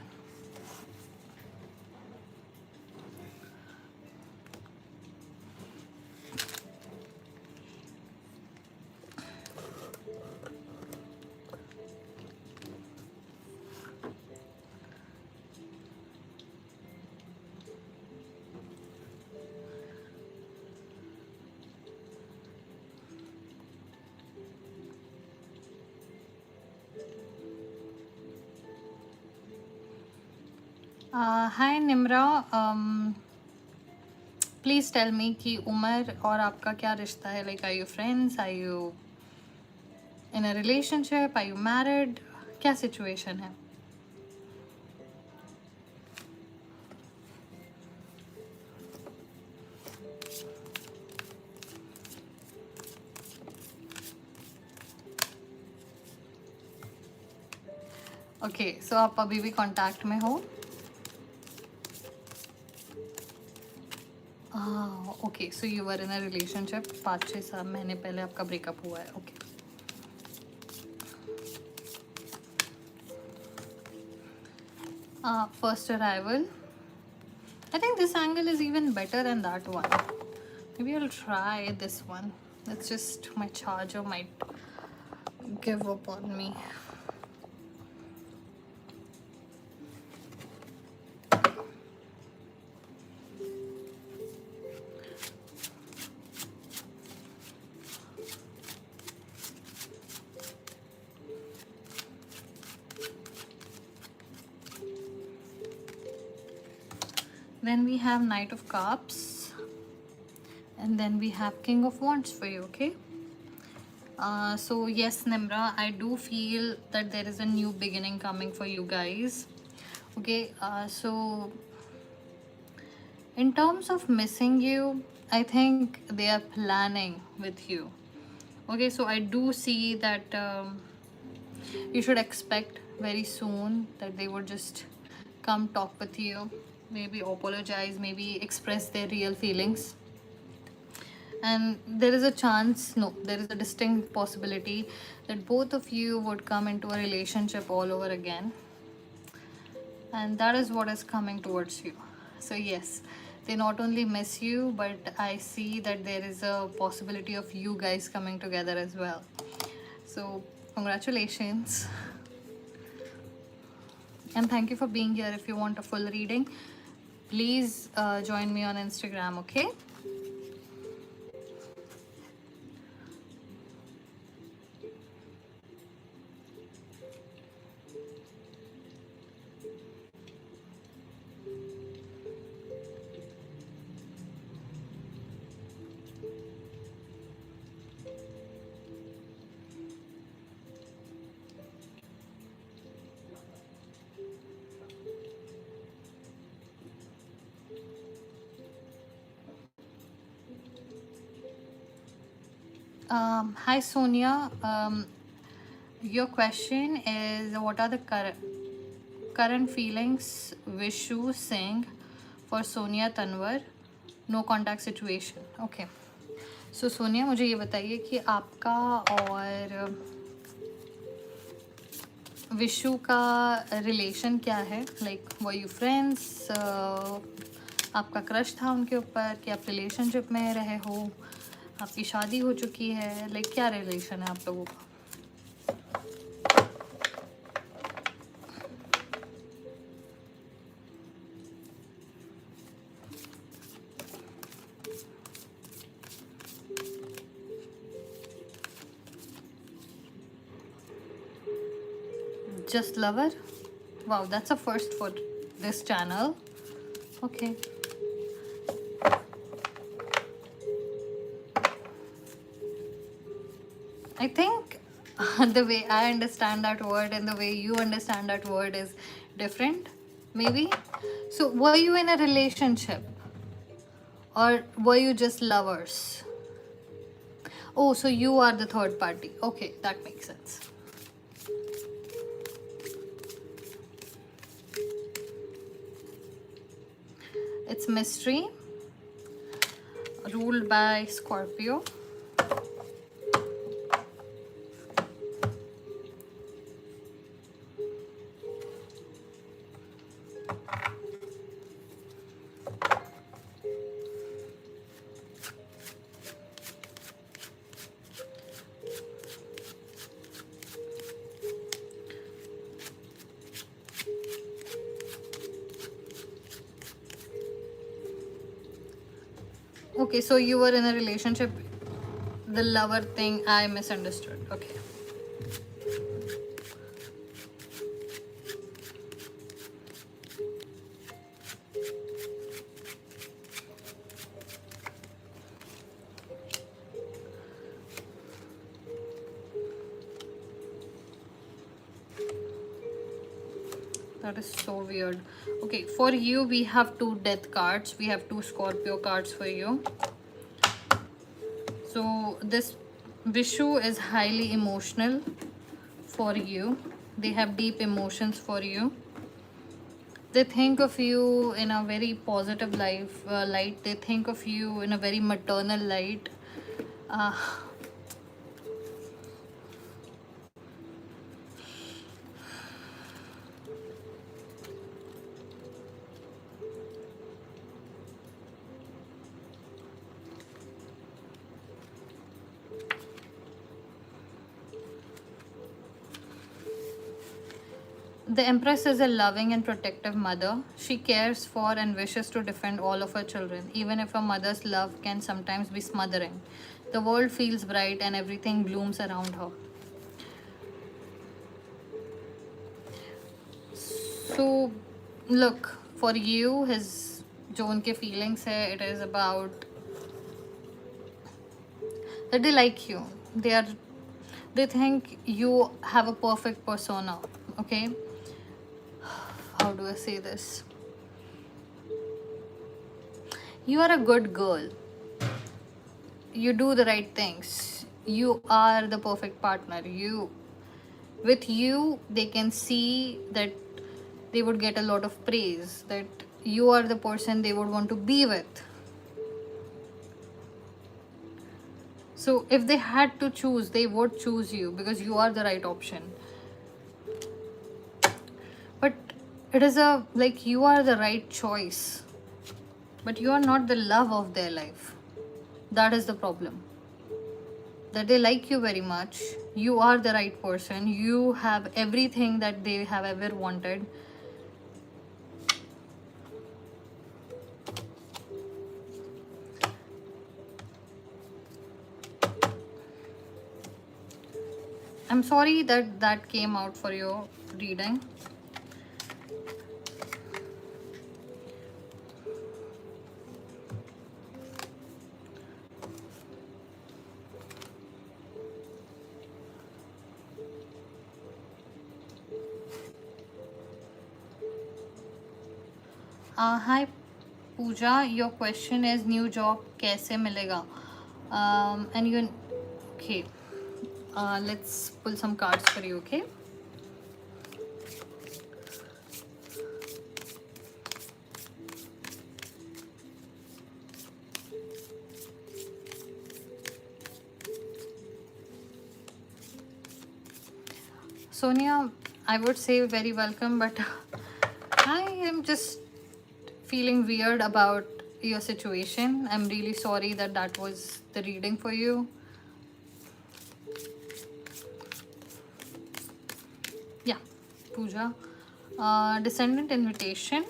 Hi Nimra, please tell me कि उमर और आपका क्या रिश्ता है? Like, are you friends? Are you in a relationship? Are you married? क्या situation है? Okay, so आप अभी भी contact में हो? Okay, so you were in a relationship 5-6 महीने पहले आपका ब्रेकअप हुआ है. Okay, first arrival. I think this angle is even better than that one. Maybe I'll try this one. It's just my charger might give up on me. Then we have Knight of Cups, and then we have King of Wands for you. Okay, so yes Nimra, I do feel that there is a new beginning coming for you guys. Okay, so in terms of missing you, I think they are planning with you. Okay, so I do see that you should expect very soon that they would just come talk with you, maybe apologize, maybe express their real feelings. And there is a chance, no, there is a distinct possibility that both of you would come into a relationship all over again. And that is what is coming towards you. So yes, they not only miss you, but I see that there is a possibility of you guys coming together as well. So congratulations, and thank you for being here. If you want a full reading, please join me on Instagram. Okay, hi Sonia. Your question is, what are the current feelings Vishu Singh for Sonia Tanwar? No contact situation. Okay. So Sonia, मुझे ये बताइए कि आपका और विशु का relation क्या है? Like were you friends? आपका क्रश था उनके ऊपर कि आप रिलेशनशिप में रहे हो? आपकी शादी हो चुकी है? लाइक क्या रिलेशन है आप लोगों का? Just lover? Wow, that's a first for this channel. Okay. I think the way I understand that word and the way you understand that word is different, maybe. So, were you in a relationship or were you just lovers? Oh, so you are the third party. Okay, that makes sense. It's mystery, ruled by Scorpio. Okay, so you were in a relationship. The lover thing I misunderstood. Okay. That is so weird. Okay, for you, we have two death cards. We have two Scorpio cards for you. So this Vishu is highly emotional for you. They have deep emotions for you. They think of you in a very positive light. They think of you in a very maternal light. Uh, The Empress is a loving and protective mother. She cares for and wishes to defend all of her children, even if a mother's love can sometimes be smothering. The world feels bright and everything blooms around her. So, look, for you, his जो उनके feelings है, it is about that they like you. They think you have a perfect persona. Okay, how do I say this? You are a good girl. You do the right things. You are the perfect partner. With you, they can see that they would get a lot of praise, that you are the person they would want to be with. So if they had to choose, they would choose you because you are the right option. But it is like you are the right choice, but you are not the love of their life. That is the problem. That they like you very much. You are the right person. You have everything that they have ever wanted. I'm sorry that came out for your reading. Hi Pooja, your question is new job कैसे मिलेगा? And you, okay, Let's pull some cards for you, okay? Sonia, I would say very welcome, but I am just feeling weird about your situation. I'm really sorry that that was the reading for you. Yeah, Pooja. Descendant invitation.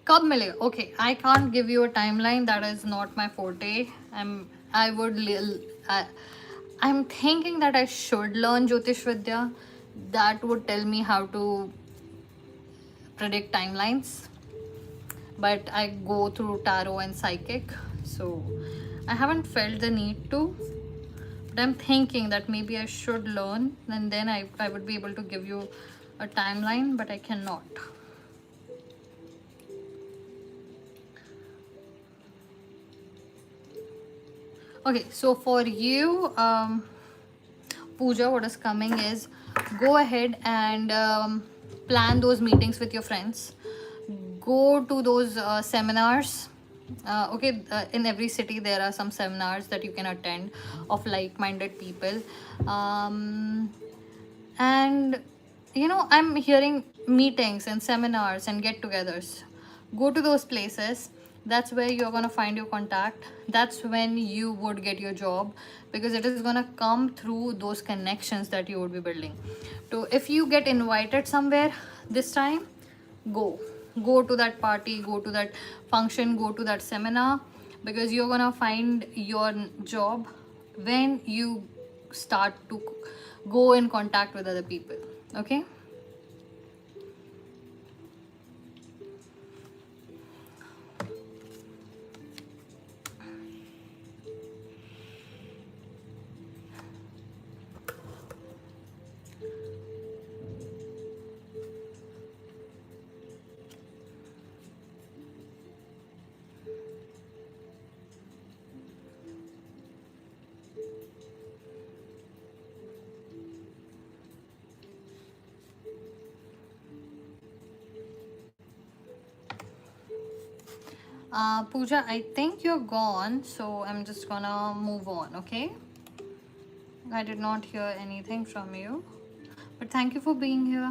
कब मिलेगा? Okay, I can't give you a timeline. That is not my forte. I would I, I'm thinking that I should learn Jyotish Vidya. That would tell me how to predict timelines. But I go through tarot and psychic, so I haven't felt the need to. But I'm thinking that maybe I should learn, and then I would be able to give you a timeline, but I cannot. Okay, so for you, Pooja, what is coming is go ahead and plan those meetings with your friends. Go to those seminars. Okay, in every city there are some seminars that you can attend of like-minded people. And I'm hearing meetings and seminars and get-togethers. Go to those places. That's where you're going to find your contact. That's when you would get your job, because it is going to come through those connections that you would be building. So if you get invited somewhere this time, go to that party, go to that function, go to that seminar, because you're going to find your job when you start to go in contact with other people. Okay. Pooja, I think you're gone, so I'm just gonna move on, okay? I did not hear anything from you, but thank you for being here.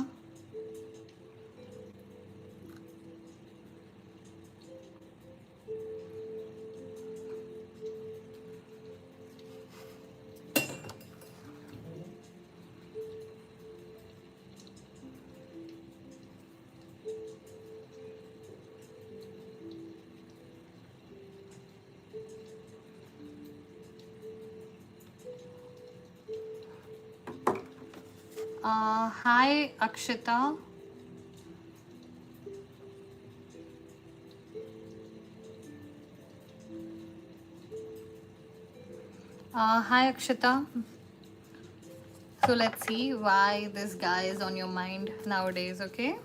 Hi, Akshita. Hi, Akshita. So let's see why this guy is on your mind nowadays, okay?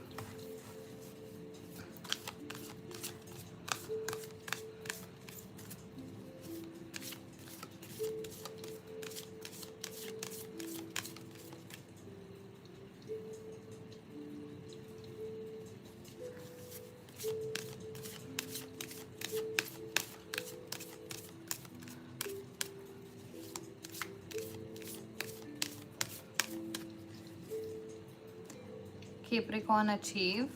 Capricorn achieve.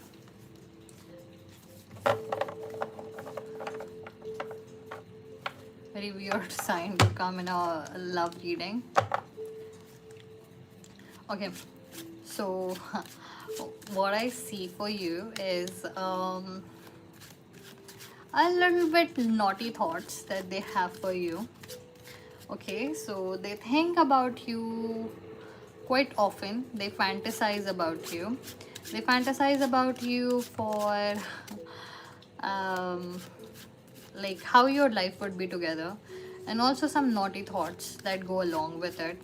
Very weird sign to come in a love reading. Okay, so what I see for you is a little bit naughty thoughts that they have for you. Okay, so they think about you quite often. They fantasize about you. They fantasize about you for like how your life would be together, and also some naughty thoughts that go along with it.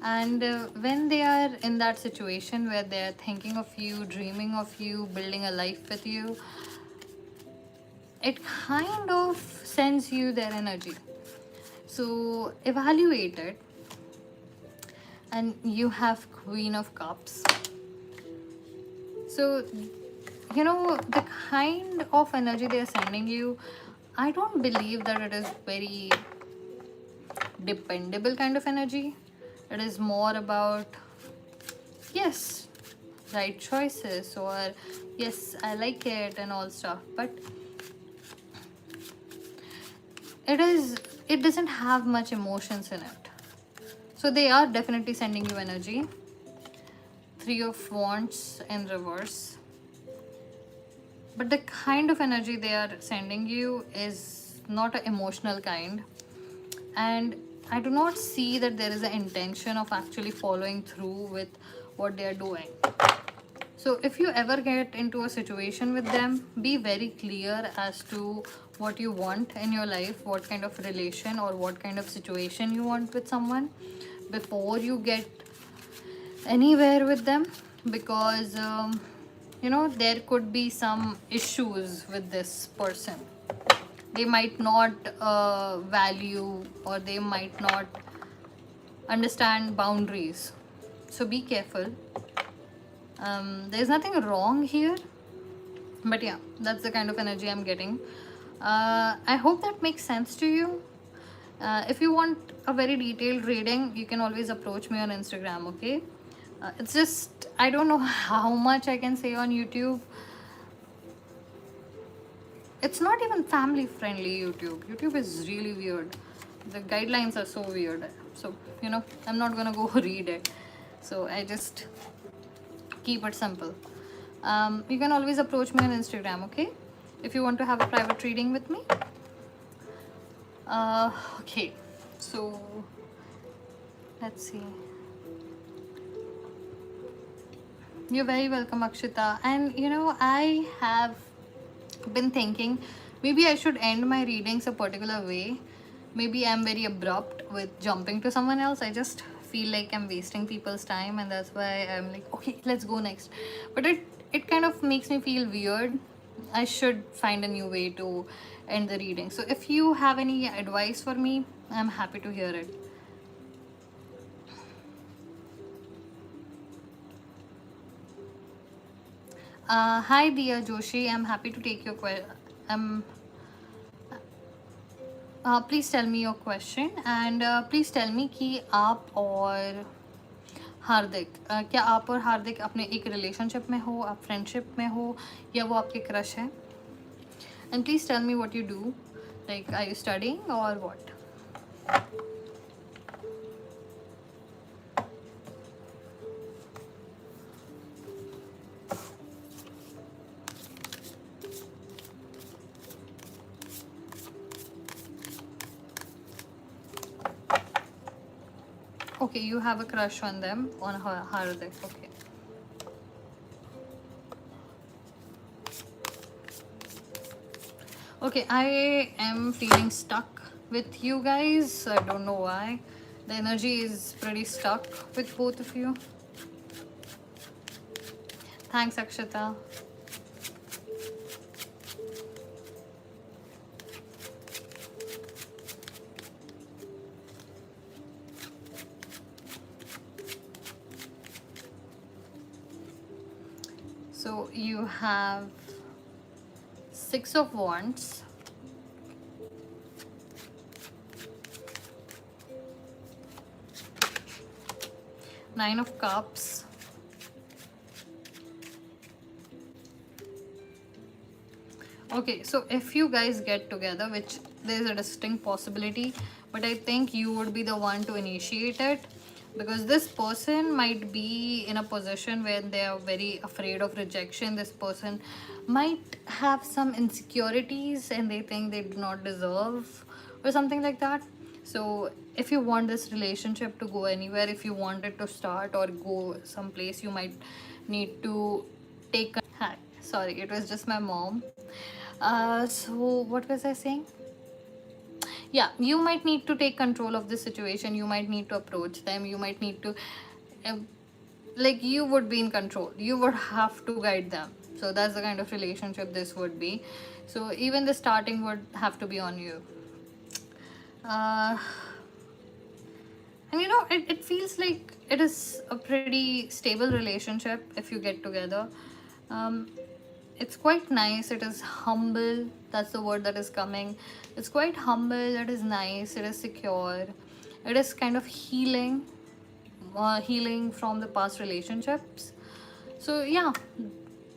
And when they are in that situation where they are thinking of you, dreaming of you, building a life with you, it kind of sends you their energy. So evaluate it. And you have Queen of Cups. So, you know, the kind of energy they are sending you, I don't believe that it is very dependable kind of energy. It is more about, yes, right choices, or yes, I like it and all stuff. But it doesn't have much emotions in it. So they are definitely sending you energy. Three of Wands in reverse. But the kind of energy they are sending you is not an emotional kind. And I do not see that there is an intention of actually following through with what they are doing. So if you ever get into a situation with them, be very clear as to what you want in your life, what kind of relation or what kind of situation you want with someone before you get anywhere with them. Because you know, there could be some issues with this person. They might not value, or they might not understand boundaries. So be careful. There's nothing wrong here, but yeah, that's the kind of energy I'm getting. I hope that makes sense to you. If you want a very detailed reading, you can always approach me on Instagram, okay? It's just, I don't know how much I can say on YouTube. It's not even family friendly. YouTube is really weird. The guidelines are so weird. So, you know, I'm not gonna go read it. So I just keep it simple. You can always approach me on Instagram, okay, if you want to have a private reading with me. Okay, so let's see. You're very welcome, Akshita. And you know, I have been thinking maybe I should end my readings a particular way. Maybe I'm very abrupt with jumping to someone else. I just feel like I'm wasting people's time, and that's why I'm like, okay, let's go next. But it kind of makes me feel weird. I should find a new way to end the reading. So if you have any advice for me, I'm happy to hear it. Hi Diya Joshi, I'm happy to take your question. Please tell me your question, and please tell me कि आप और हार्दिक क्या आप और हार्दिक अपने एक relationship में हो, आप फ्रेंडशिप में हो, या वो आपके क्रश है? And please tell me what you do, like are you studying or what? Okay, you have a crush on them, on Hardik. Okay. Okay, I am feeling stuck with you guys. I don't know why. The energy is pretty stuck with both of you. Thanks, Akshita. So you have Six of Wands, Nine of Cups, okay. So if you guys get together, which there is a distinct possibility, but I think you would be the one to initiate it, because this person might be in a position where they are very afraid of rejection. This person might have some insecurities and they think they do not deserve, or something like that. So if you want this relationship to go anywhere, if you want it to start or go someplace, you might need to take hi, sorry, it was just my mom. So what was I saying? Yeah, you might need to take control of the situation. You might need to approach them. You might need to like, you would be in control. You would have to guide them. So that's the kind of relationship this would be. So even the starting would have to be on you. uh, and you know, it feels like it is a pretty stable relationship if you get together. um, it's quite nice, it is humble, that's the word that is coming. It's quite humble, it is nice, it is secure, it is kind of healing, healing from the past relationships. So yeah,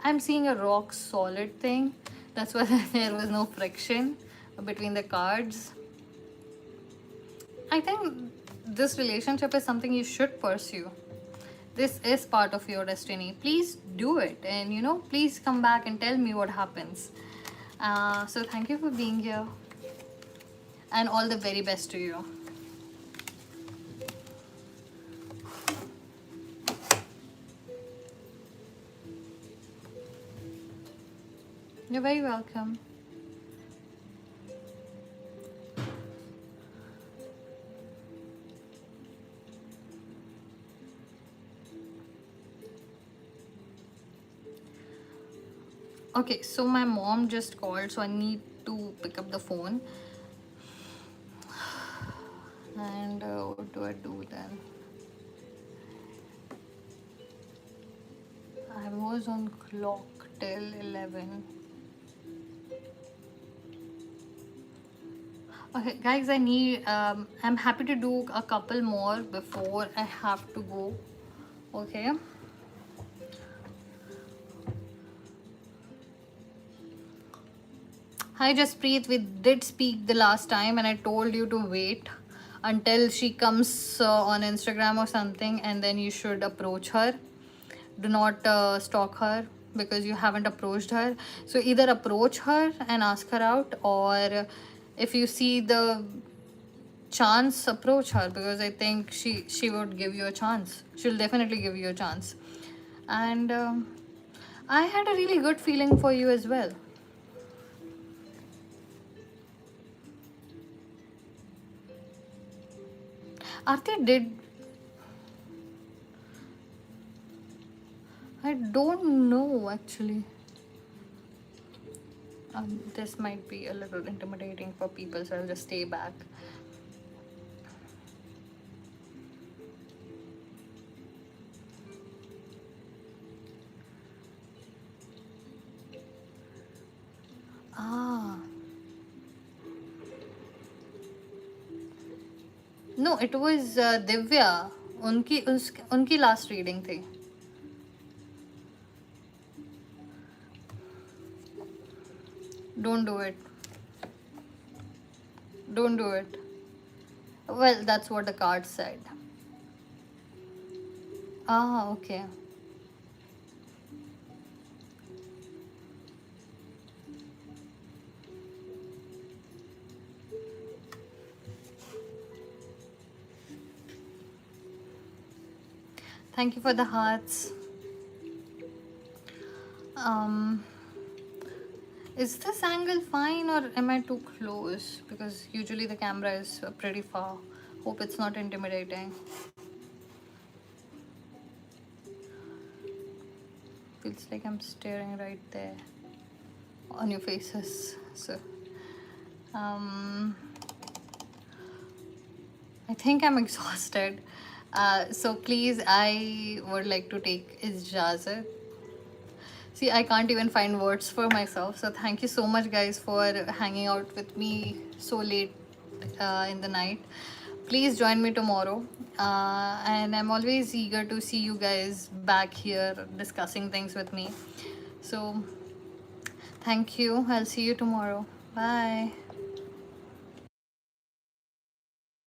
I'm seeing a rock solid thing. That's why there was no friction between the cards. I think this relationship is something you should pursue. This is part of your destiny. Please do it, and you know, please come back and tell me what happens. So thank you for being here, and all the very best to you. You're very welcome. Okay, so my mom just called, so I need to pick up the phone. And what do I do then? I was on clock till 11. Okay, guys, I'm happy to do a couple more before I have to go. Okay. Hi Jaspreet, we did speak the last time and I told you to wait until she comes on Instagram or something, and then you should approach her. Do not stalk her because you haven't approached her. So either approach her and ask her out, or if you see the chance, approach her, because I think she would give you a chance. She'll definitely give you a chance. And I had a really good feeling for you as well. Arti did. I don't know actually. This might be a little intimidating for people, so I'll just stay back. Ah. No, it was Divya. उनकी last reading थी. Don't do it. Don't do it. Well, that's what the card said. Ah, okay. Thank you for the hearts. Is this angle fine or am I too close? Because usually the camera is pretty far. Hope it's not intimidating. Feels like I'm staring right there on your faces. So, I think I'm exhausted. So please, I would like to take ijazat. See, I can't even find words for myself. So thank you so much, guys, for hanging out with me so late in the night. Please join me tomorrow. And I'm always eager to see you guys back here discussing things with me. So thank you. I'll see you tomorrow. Bye.